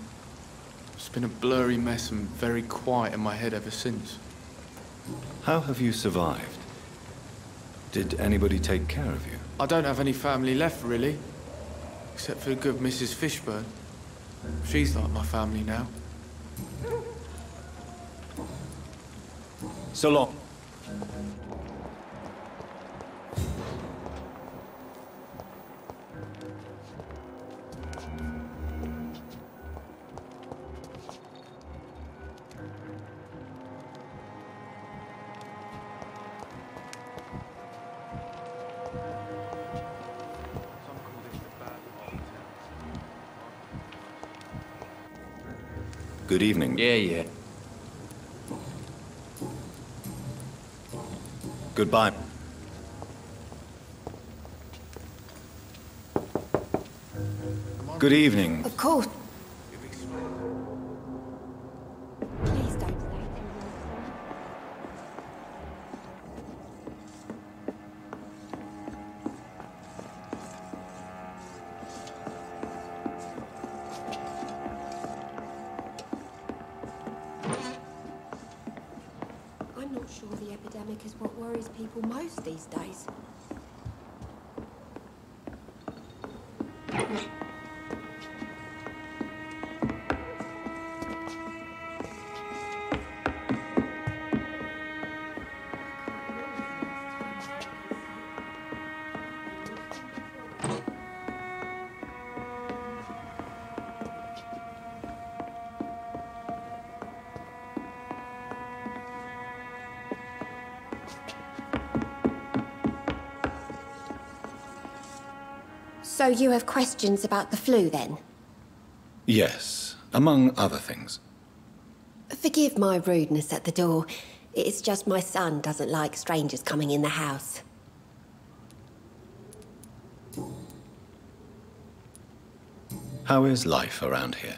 S12: It's been a blurry mess and very quiet in my head ever since.
S2: How have you survived? Did anybody take care of you?
S12: I don't have any family left, really. Except for the good Mrs. Fishburne. She's like my family now.
S2: So long. Good evening.
S7: Yeah.
S2: Goodbye. Good evening.
S1: Of course. Please don't stay too long. I'm not sure the epidemic is what worries people most these days. So you have questions about the flu, then?
S2: Yes, among other things.
S1: Forgive my rudeness at the door. It's just my son doesn't like strangers coming in the house.
S2: How is life around here?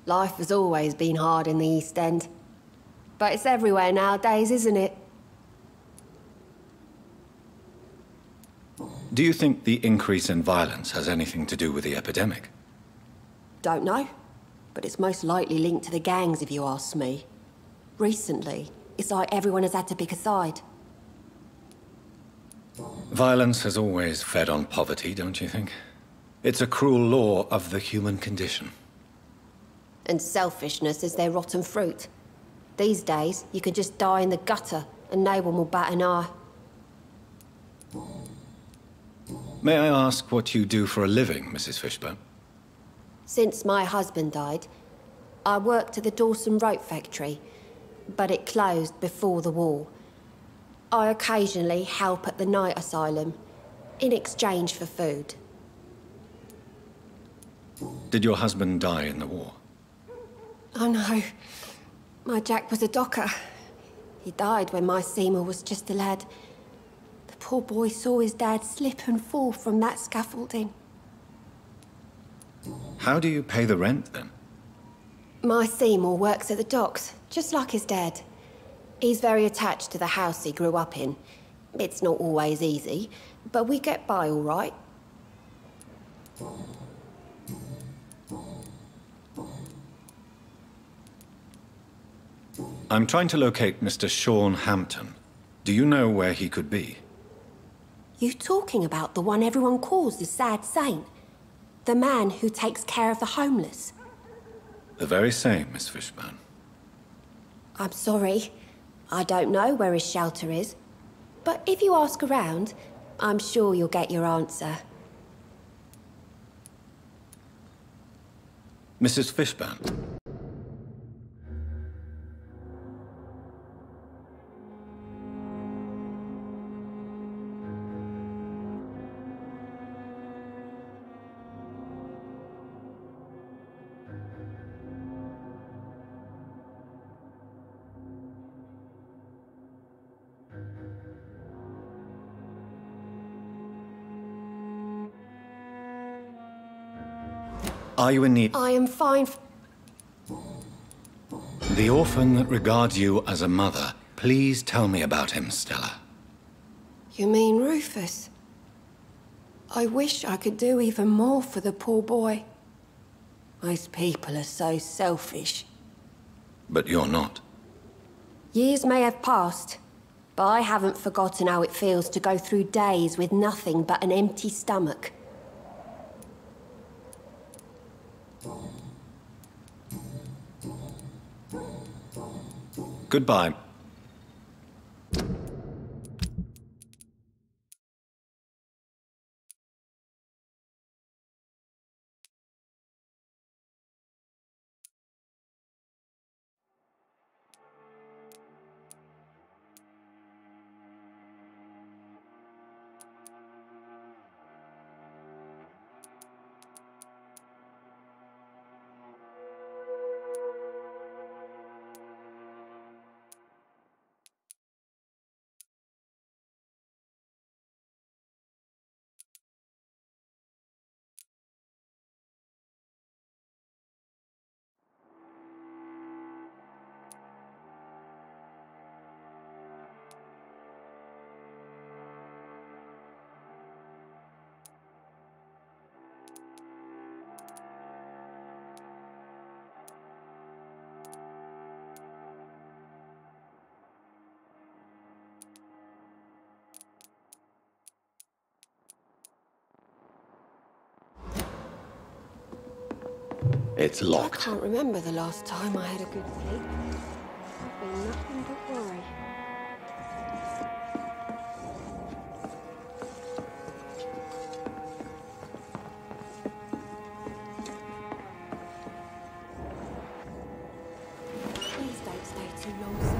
S1: Life has always been hard in the East End. But it's everywhere nowadays, isn't it?
S2: Do you think the increase in violence has anything to do with the epidemic?
S1: Don't know. But it's most likely linked to the gangs, if you ask me. Recently, it's like everyone has had to pick a side.
S2: Violence has always fed on poverty, don't you think? It's a cruel law of the human condition.
S1: And selfishness is their rotten fruit. These days, you can just die in the gutter and no one will bat an eye.
S2: May I ask what you do for a living, Mrs. Fishburne?
S1: Since my husband died, I worked at the Dawson Rope Factory, but it closed before the war. I occasionally help at the night asylum, in exchange for food.
S2: Did your husband die in the war?
S1: Oh no, my Jack was a docker. He died when my Seymour was just a lad. The poor boy saw his dad slip and fall from that scaffolding.
S2: How do you pay the rent, then?
S1: My Seymour works at the docks, just like his dad. He's very attached to the house he grew up in. It's not always easy, but we get by all right.
S2: I'm trying to locate Mr. Sean Hampton. Do you know where he could be?
S1: You talking about the one everyone calls the sad saint? The man who takes care of the homeless?
S2: The very same, Miss Fishburne.
S1: I'm sorry. I don't know where his shelter is. But if you ask around, I'm sure you'll get your answer.
S2: Mrs. Fishburne. Are you in need?
S1: I am fine.
S2: The orphan that regards you as a mother. Please tell me about him, Stella.
S1: You mean Rufus? I wish I could do even more for the poor boy. Most people are so selfish.
S2: But you're not.
S1: Years may have passed, but I haven't forgotten how it feels to go through days with nothing but an empty stomach.
S2: Goodbye. It's locked.
S1: I can't remember the last time I had a good sleep. It's been nothing but worry. Please don't stay too long, sir.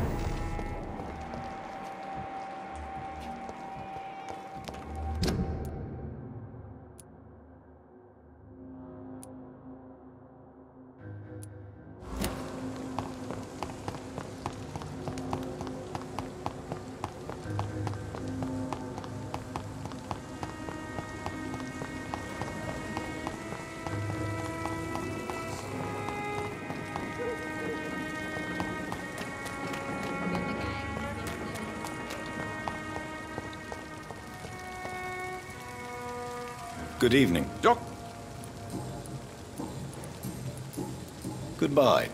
S2: Good evening.
S9: Doc.
S2: Goodbye.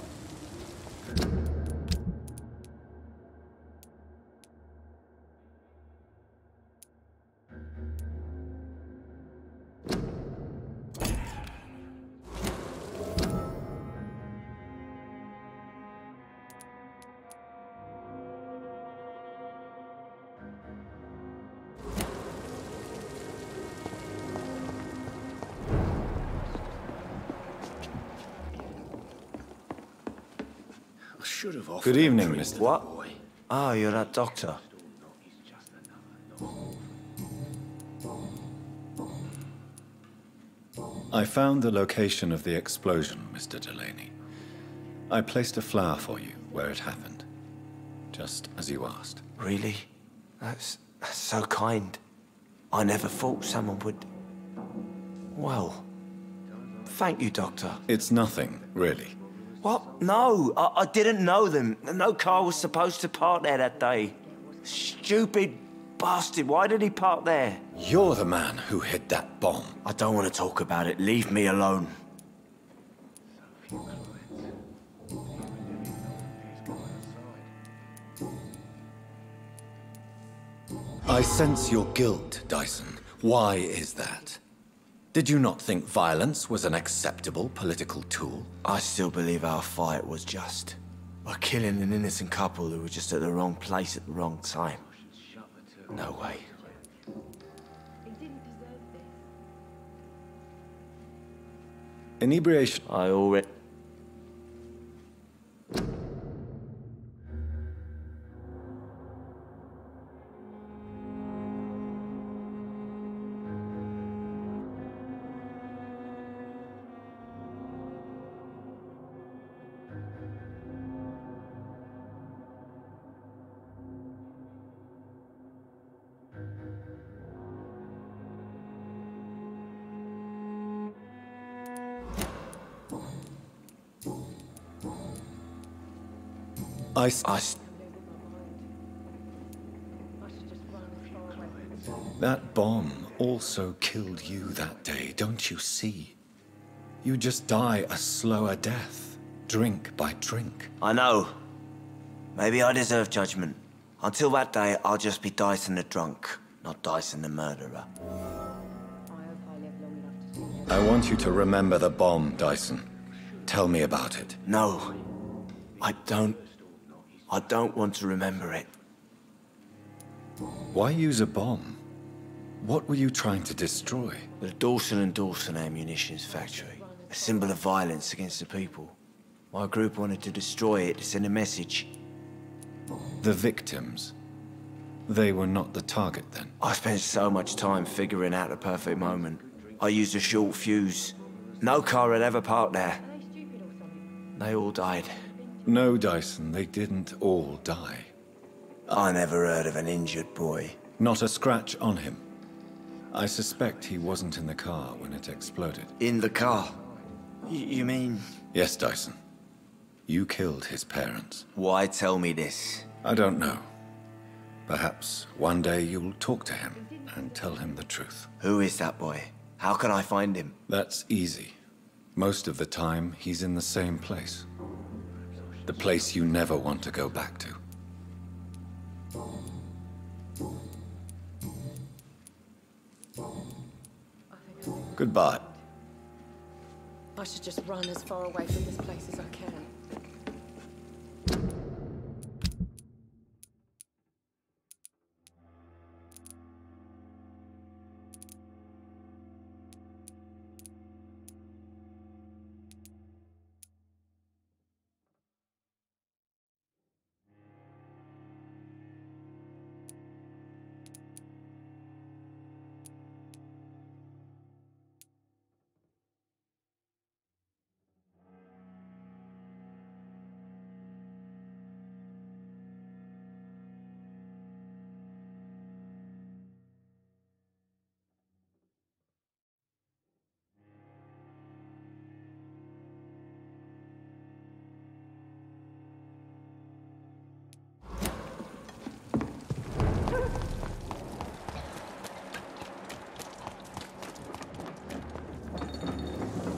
S2: Good evening, Mr.
S8: What? Ah, you're that doctor.
S2: I found the location of the explosion, Mr. Delaney. I placed a flower for you where it happened, just as you asked.
S8: Really? That's so kind. I never thought someone would... Well, thank you, Doctor.
S2: It's nothing, really.
S8: What? No, I didn't know them. No car was supposed to park there that day. Stupid bastard, why did he park there?
S2: You're the man who hid that bomb.
S8: I don't want to talk about it. Leave me alone.
S2: I sense your guilt, Dyson. Why is that? Did you not think violence was an acceptable political tool?
S8: I still believe our fight was just. By killing an innocent couple who were just at the wrong place at the wrong time. No way.
S2: Inebriation.
S8: I already...
S2: That bomb also killed you that day, don't you see? You just die a slower death, drink by drink.
S8: I know. Maybe I deserve judgment. Until that day, I'll just be Dyson the drunk, not Dyson the murderer.
S2: I want you to remember the bomb, Dyson. Tell me about it.
S8: No. I don't want to remember it.
S2: Why use a bomb? What were you trying to destroy?
S8: The Dawson & Dawson ammunitions factory. A symbol of violence against the people. My group wanted to destroy it to send a message.
S2: The victims? They were not the target then?
S8: I spent so much time figuring out the perfect moment. I used a short fuse. No car had ever parked there. They all died.
S2: No, Dyson, they didn't all die.
S8: I never heard of an injured boy.
S2: Not a scratch on him. I suspect he wasn't in the car when it exploded.
S8: In the car? You mean...
S2: Yes, Dyson. You killed his parents.
S8: Why tell me this?
S2: I don't know. Perhaps one day you'll talk to him and tell him the truth.
S8: Who is that boy? How can I find him?
S2: That's easy. Most of the time, he's in the same place. The place you never want to go back to. Goodbye.
S10: I should just run as far away from this place as I can.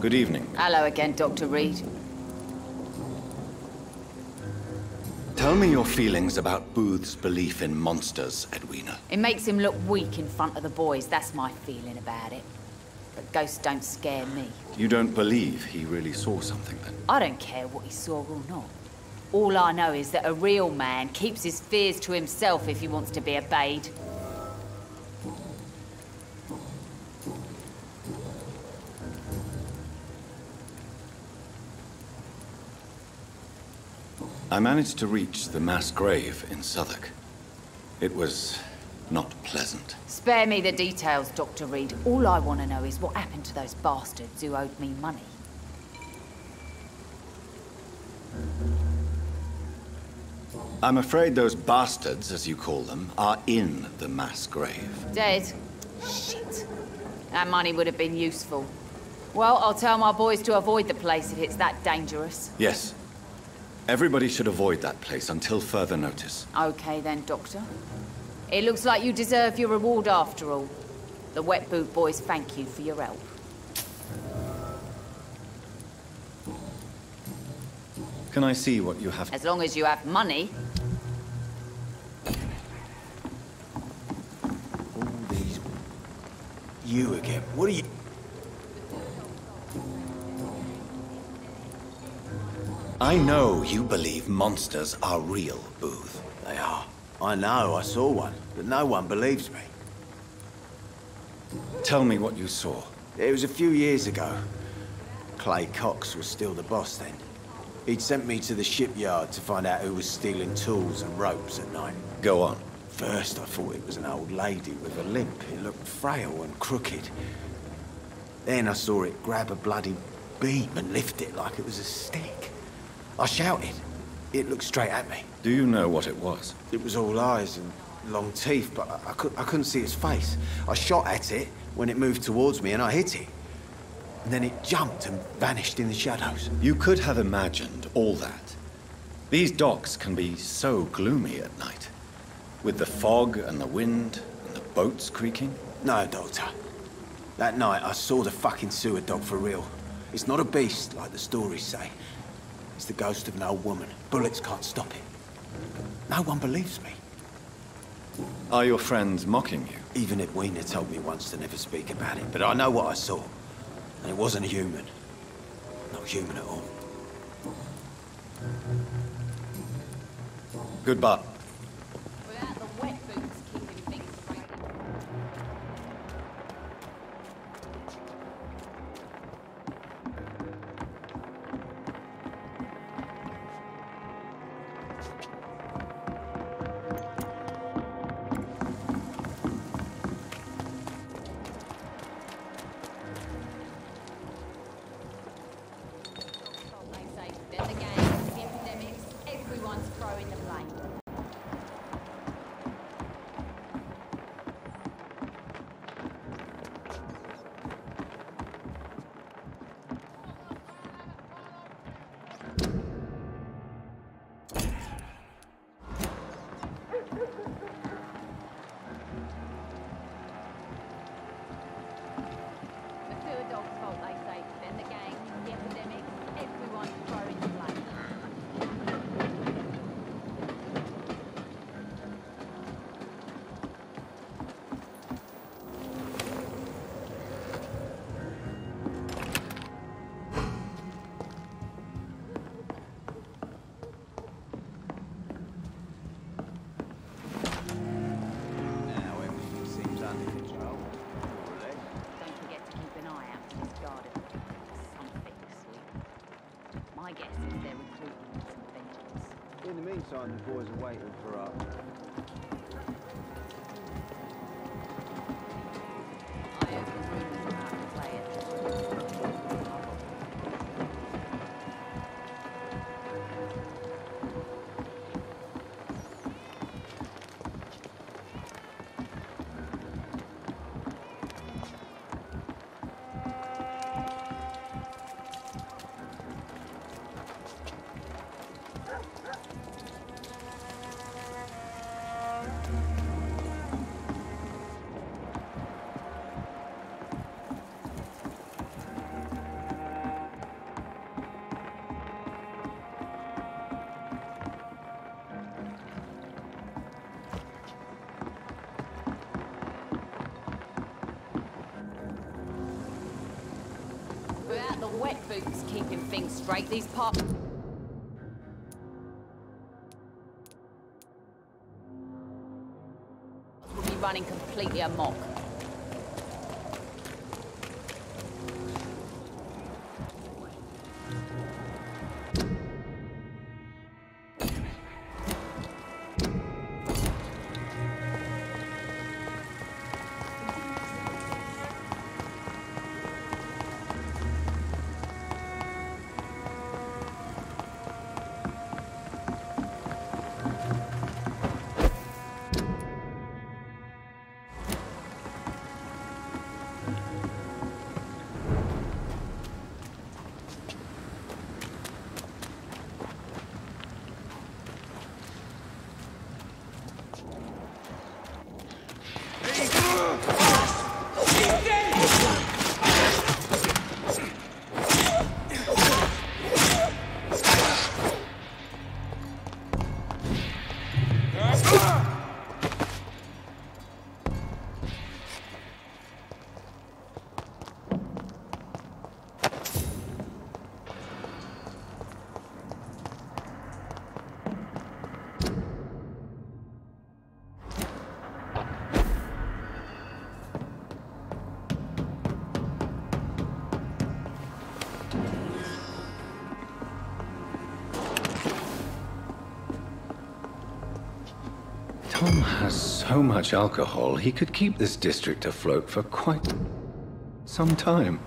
S2: Good evening.
S6: Hello again, Dr. Reid.
S2: Tell me your feelings about Booth's belief in monsters, Edwina.
S6: It makes him look weak in front of the boys, that's my feeling about it. But ghosts don't scare me.
S2: You don't believe he really saw something then?
S6: I don't care what he saw or not. All I know is that a real man keeps his fears to himself if he wants to be obeyed.
S2: I managed to reach the mass grave in Southwark. It was not pleasant.
S6: Spare me the details, Dr. Reid. All I want to know is what happened to those bastards who owed me money.
S2: I'm afraid those bastards, as you call them, are in the mass grave.
S6: Dead? Shit. That money would have been useful. Well, I'll tell my boys to avoid the place if it's that dangerous.
S2: Yes. Everybody should avoid that place until further notice.
S6: Okay then, Doctor. It looks like you deserve your reward after all. The Wet Boot Boys thank you for your help.
S2: Can I see what you have?
S6: As long as you have money.
S8: All these... You again. What are you...
S2: I know you believe monsters are real, Booth.
S8: They are. I know, I saw one, but no one believes me.
S2: Tell me what you saw.
S8: It was a few years ago. Clay Cox was still the boss then. He'd sent me to the shipyard to find out who was stealing tools and ropes at night.
S2: Go on.
S8: First, I thought it was an old lady with a limp. It looked frail and crooked. Then I saw it grab a bloody beam and lift it like it was a stick. I shouted. It looked straight at me.
S2: Do you know what it was?
S8: It was all eyes and long teeth, but I couldn't see its face. I shot at it when it moved towards me and I hit it. And then it jumped and vanished in the shadows.
S2: You could have imagined all that. These docks can be so gloomy at night. With the fog and the wind and the boats creaking.
S5: No, Doctor. That night I saw the fucking sewer dog for real. It's not a beast like the stories say. It's the ghost of an old woman. Bullets can't stop it. No one believes me.
S2: Are your friends mocking you?
S5: Even Edwina told me once to never speak about it, but I know what I saw. And it wasn't a human. Not human at all.
S2: Goodbye.
S6: Without the wet boots keeping things straight. Then the gangs, the epidemics, everyone's throwing the blame. The sewer dog's fault, they say. Then the gangs, the epidemics, everyone's throwing the blame.
S5: Now everything seems under control. More or less.
S6: Don't forget to keep an eye out for this garden. Something sweet. My guess is they're recruiting some vengeance.
S13: In the meantime, the boys are waiting for us.
S6: I heard the rumours about the players. Without the wet boots keeping things straight, these parts will be running completely amok.
S2: Tom has so much alcohol, he could keep this district afloat for quite some time.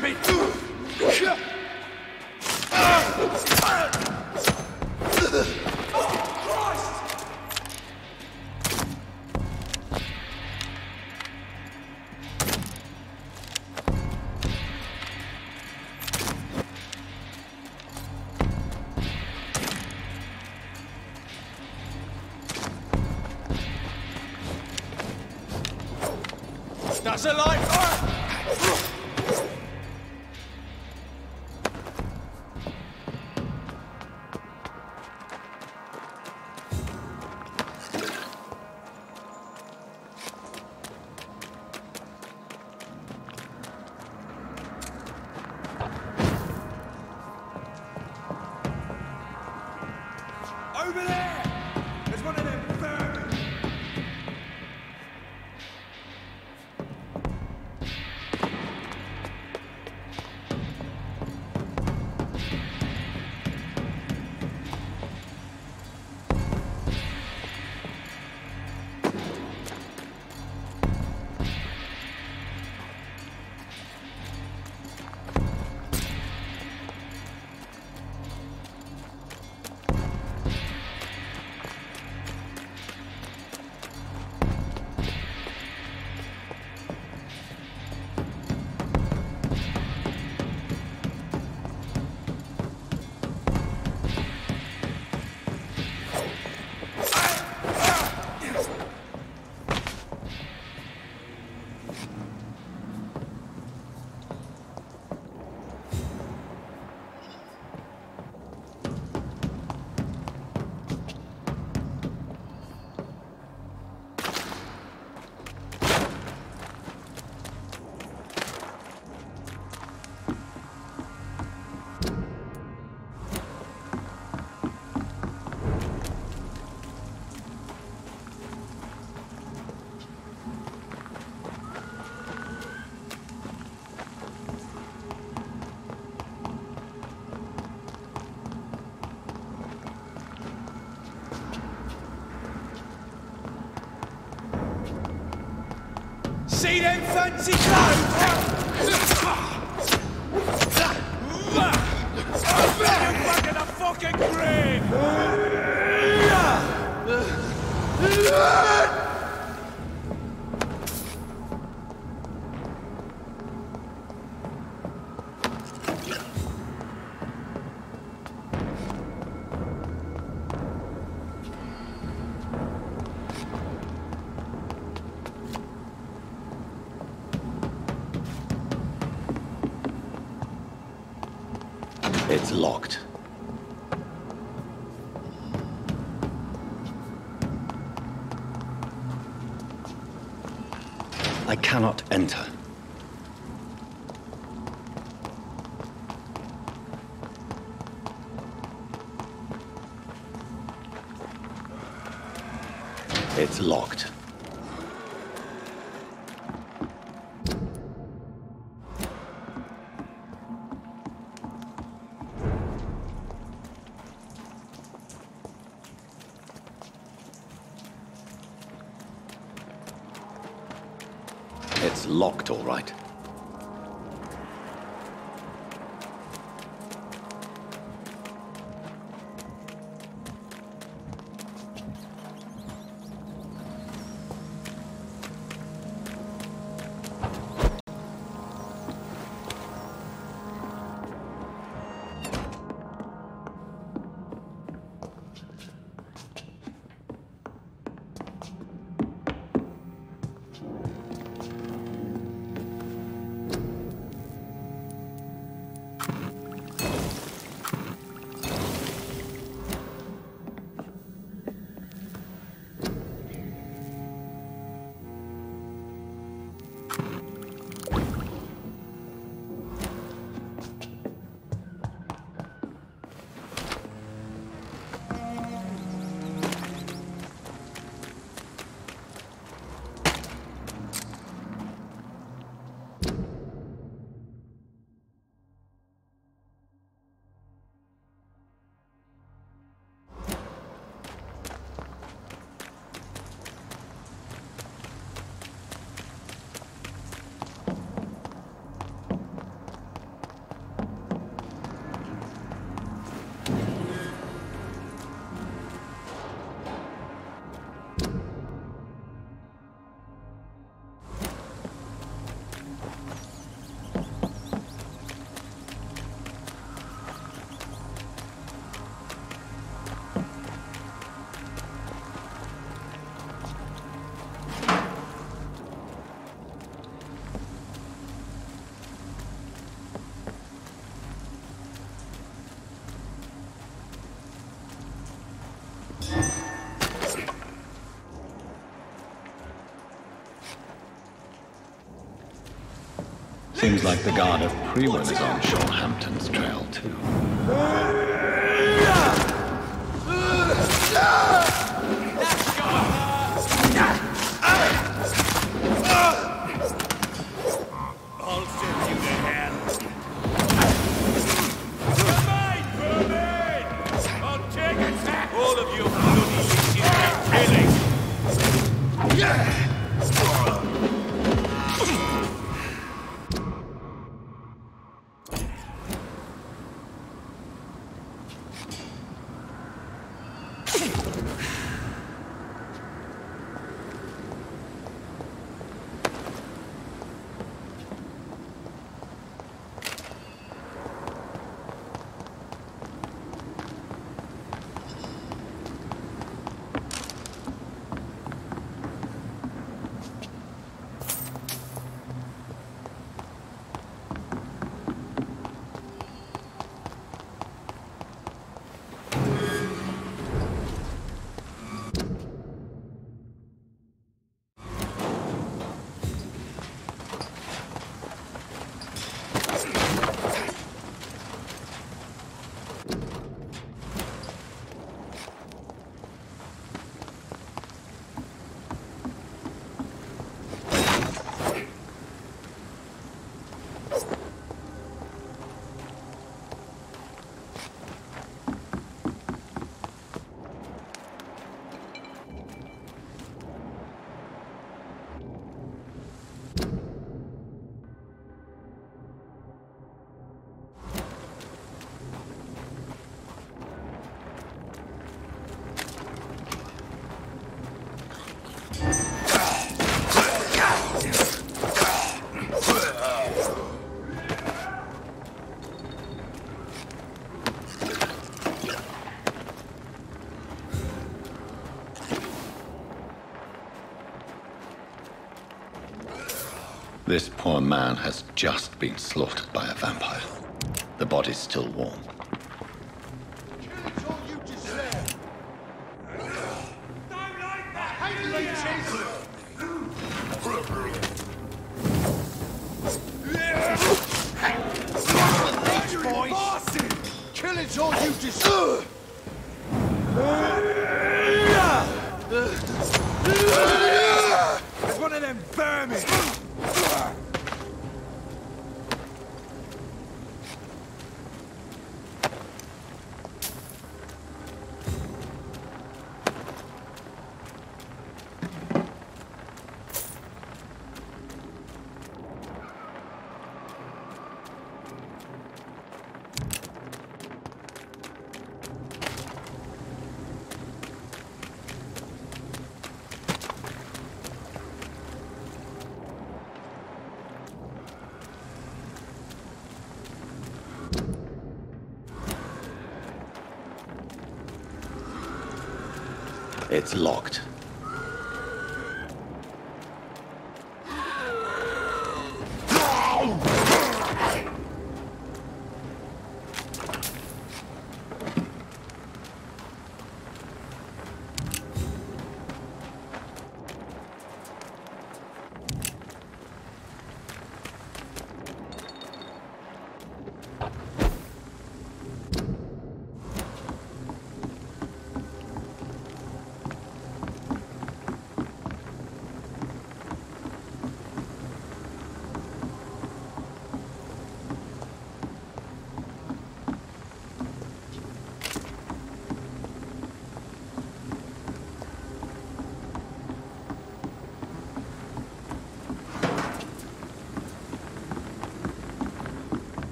S3: stupid! That's a light! Over there! There's one of them vermin! See them fancy clothes? I'll bet you back in the fucking grave!
S2: It's locked. I cannot enter. It's locked. It's locked, all right. Seems like the guard of Prewin is on Shorhampton's trail, too.
S3: I'll send you to hell. Remain, vermin! I'll take attack! All of you bloody bitches get killing!
S2: This poor man has just been slaughtered by a vampire. The body's still warm.
S3: Killing's all you deserve! There's one of them vermin!
S2: It's locked.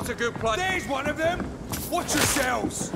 S3: not a good place.
S14: There's one of them! Watch yourselves!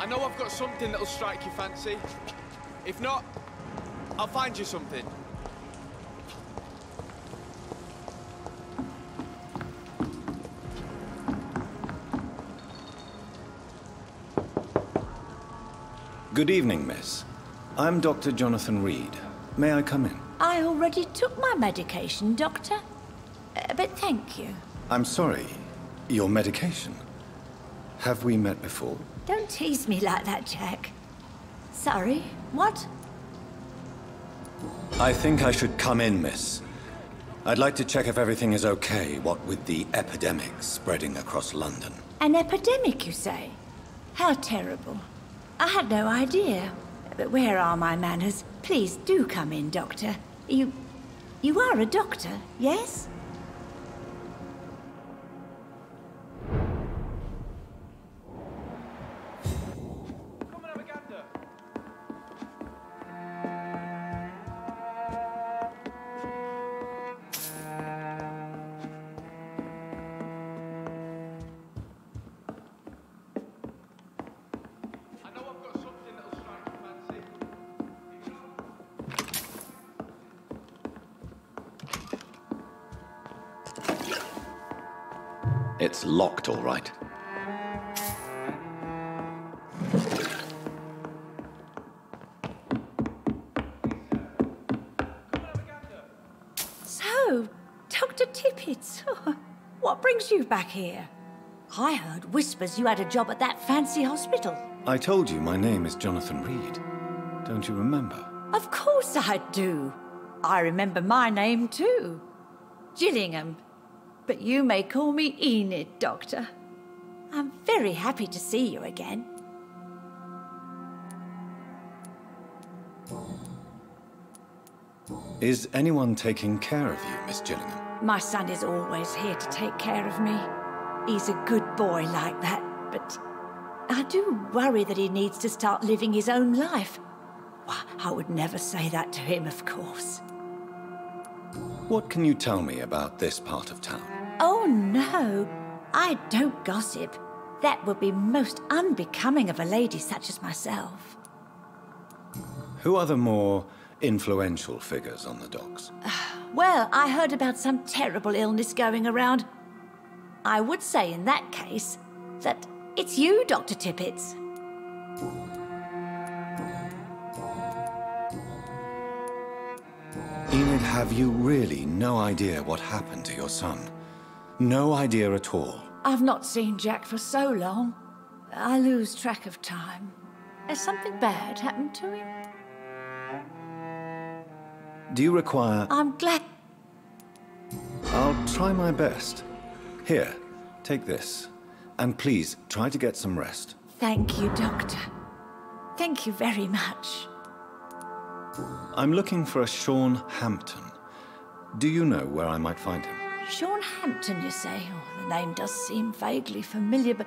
S12: I know I've got something that'll strike your fancy. If not, I'll find you something.
S2: Good evening, miss. I'm Dr. Jonathan Reid. May I come in?
S15: I already took my medication, Doctor. But thank you.
S2: I'm sorry. Your medication? Have we met before?
S15: Don't tease me like that, Jack. Sorry, what?
S2: I think I should come in, miss. I'd like to check if everything is okay, what with the epidemic spreading across London.
S15: An epidemic, you say? How terrible. I had no idea. But where are my manners? Please do come in, Doctor. You are a doctor, yes?
S2: It's locked, all right.
S15: So, Dr. Tippett, what brings you back here? I heard whispers you had a job at that fancy hospital.
S2: I told you my name is Jonathan Reid. Don't you remember?
S15: Of course I do. I remember my name too. Gillingham. But you may call me Enid, Doctor. I'm very happy to see you again.
S2: Is anyone taking care of you, Miss Gillingham?
S15: My son is always here to take care of me. He's a good boy like that, but I do worry that he needs to start living his own life. Well, I would never say that to him, of course.
S2: What can you tell me about this part of town?
S15: Oh, no. I don't gossip. That would be most unbecoming of a lady such as myself.
S2: Who are the more influential figures on the docks?
S15: Well, I heard about some terrible illness going around. I would say in that case that it's you, Dr. Tippett.
S2: Enid, have you really no idea what happened to your son? No idea at all?
S15: I've not seen Jack for so long. I lose track of time. Has something bad happened to him?
S2: Do you require...
S15: I'm glad...
S2: I'll try my best. Here, take this. And please, try to get some rest.
S15: Thank you, Doctor. Thank you very much.
S2: I'm looking for a Sean Hampton. Do you know where I might find him?
S15: Sean Hampton, you say? Oh, the name does seem vaguely familiar, but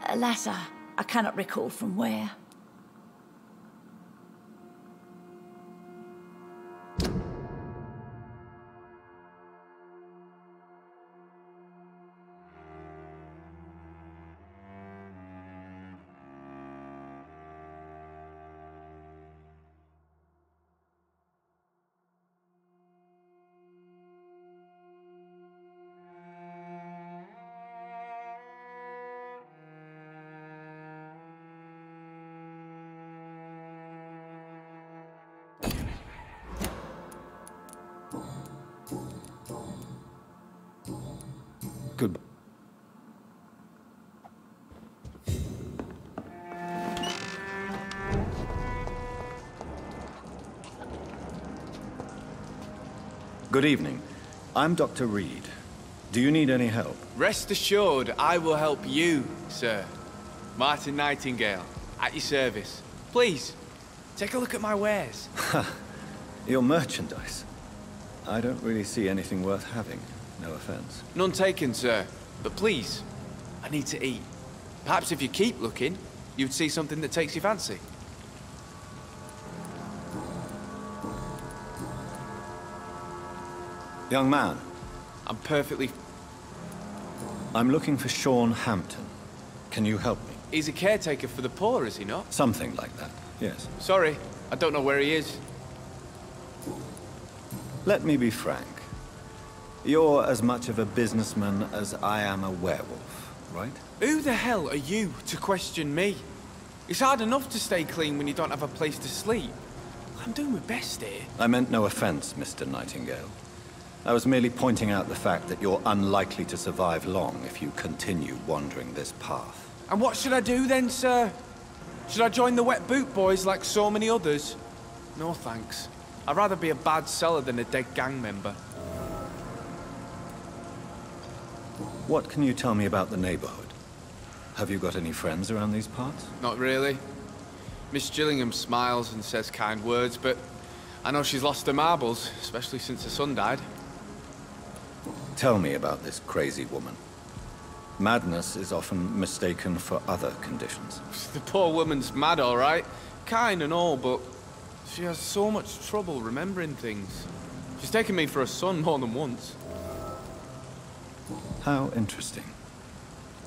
S15: alas, I cannot recall from where.
S2: Good. Good evening. I'm Dr. Reid. Do you need any help?
S12: Rest assured, I will help you, sir. Martin Nightingale, at your service. Please, take a look at my wares.
S2: Your merchandise. I don't really see anything worth having. No offense.
S12: None taken, sir. But please, I need to eat. Perhaps if you keep looking, you'd see something that takes your fancy.
S2: Young man.
S12: I'm perfectly...
S2: I'm looking for Sean Hampton. Can you help me?
S12: He's a caretaker for the poor, is he not?
S2: Something like that, yes.
S12: Sorry, I don't know where he is.
S2: Let me be frank. You're as much of a businessman as I am a werewolf, right?
S12: Who the hell are you to question me? It's hard enough to stay clean when you don't have a place to sleep. I'm doing my best here.
S2: I meant no offense, Mr. Nightingale. I was merely pointing out the fact that you're unlikely to survive long if you continue wandering this path.
S12: And what should I do then, sir? Should I join the Wet Boot Boys like so many others? No thanks. I'd rather be a bad seller than a dead gang member.
S2: What can you tell me about the neighborhood? Have you got any friends around these parts?
S12: Not really. Miss Gillingham smiles and says kind words, but I know she's lost her marbles, especially since her son died.
S2: Tell me about this crazy woman. Madness is often mistaken for other conditions.
S12: The poor woman's mad, all right. Kind and all, but she has so much trouble remembering things. She's taken me for a son more than once.
S2: How interesting.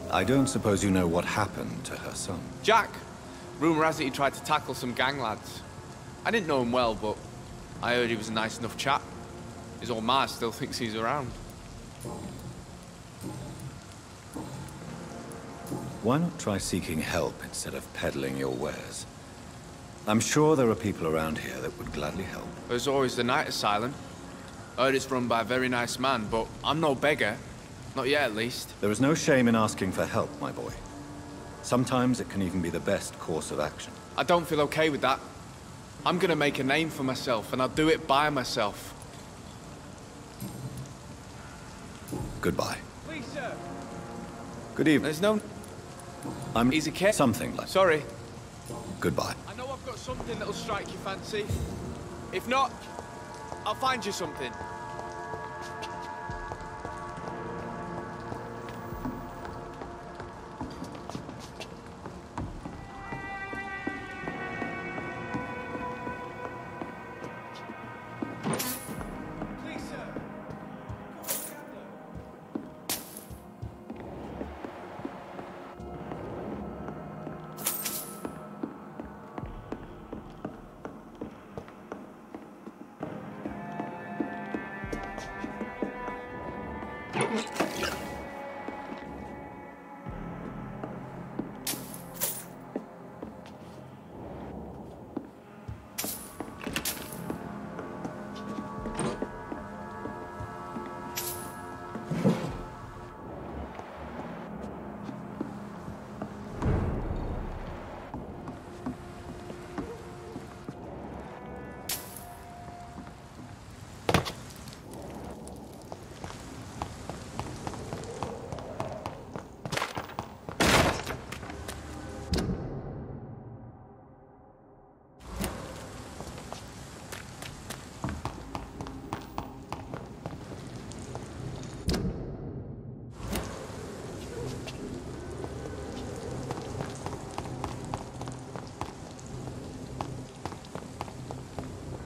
S2: I don't suppose you know what happened to her son.
S12: Jack. Rumour has it he tried to tackle some gang lads. I didn't know him well, but I heard he was a nice enough chap. His old ma still thinks he's around.
S2: Why not try seeking help instead of peddling your wares? I'm sure there are people around here that would gladly help.
S12: There's always the night asylum. Heard it's run by a very nice man, but I'm no beggar. Not yet, at least.
S2: There is no shame in asking for help, my boy. Sometimes it can even be the best course of action.
S12: I don't feel okay with that. I'm gonna make a name for myself, and I'll do it by myself.
S2: Goodbye.
S12: Please, sir.
S2: Good evening.
S12: There's no...
S2: Easy care. Something like...
S12: Sorry.
S2: Goodbye.
S12: I know I've got something that'll strike your fancy. If not, I'll find you something.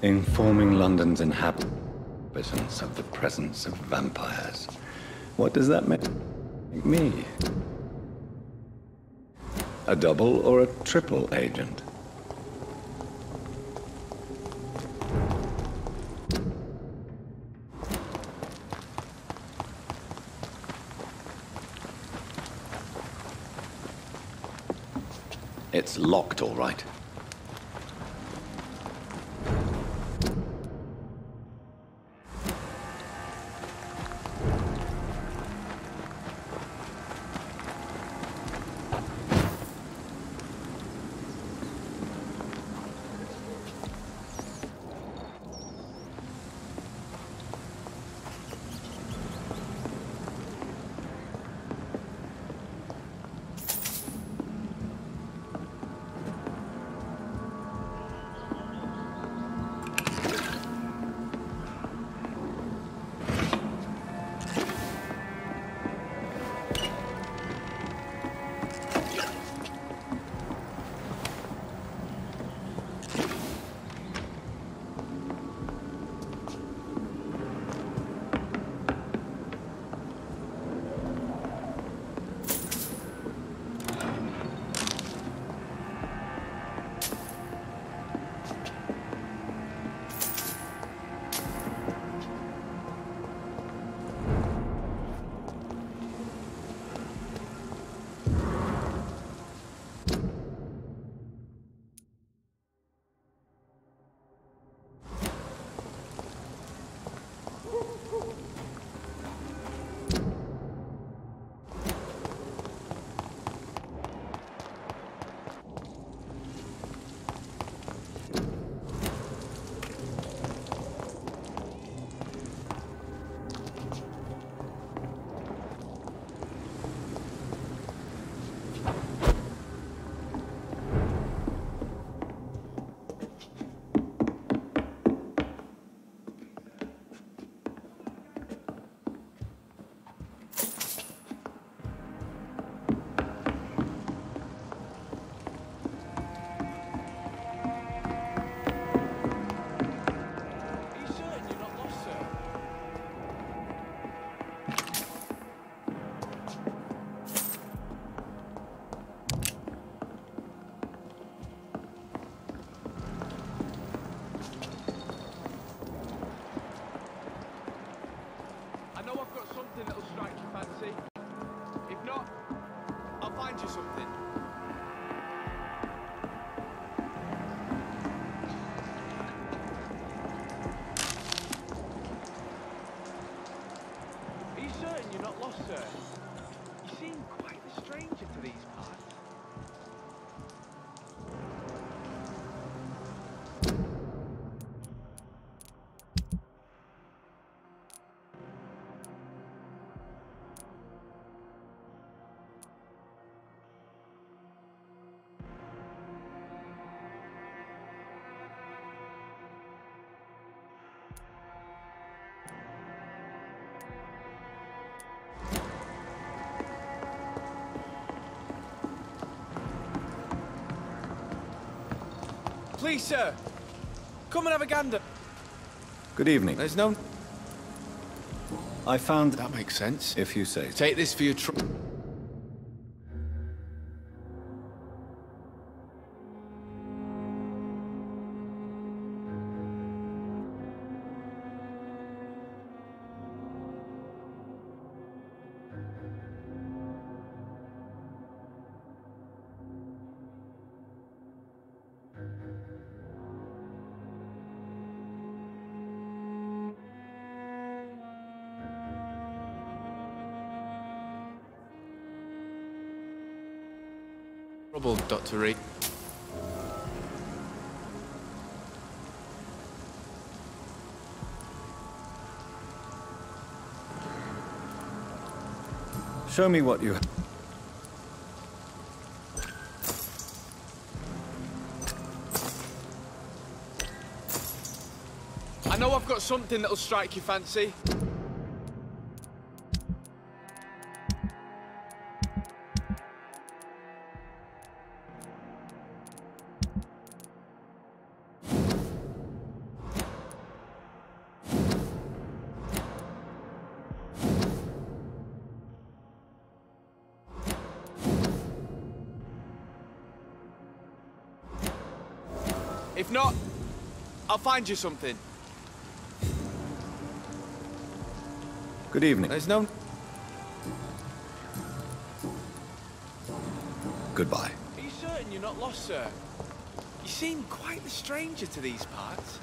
S2: Informing London's inhabitants of the presence of vampires. What does that make me? A double or a triple agent? It's locked, all right.
S12: Please, sir. Come and have a gander.
S2: Good evening.
S12: There's no...
S2: I found...
S12: That makes sense.
S2: If you say so.
S12: Take this for your trouble, Dr. Reid.
S2: Show me what you have.
S12: I know I've got something that'll strike your fancy. If not, I'll find you something.
S2: Good evening.
S12: There's no...
S2: Goodbye.
S12: Are you certain you're not lost, sir? You seem quite the stranger to these parts.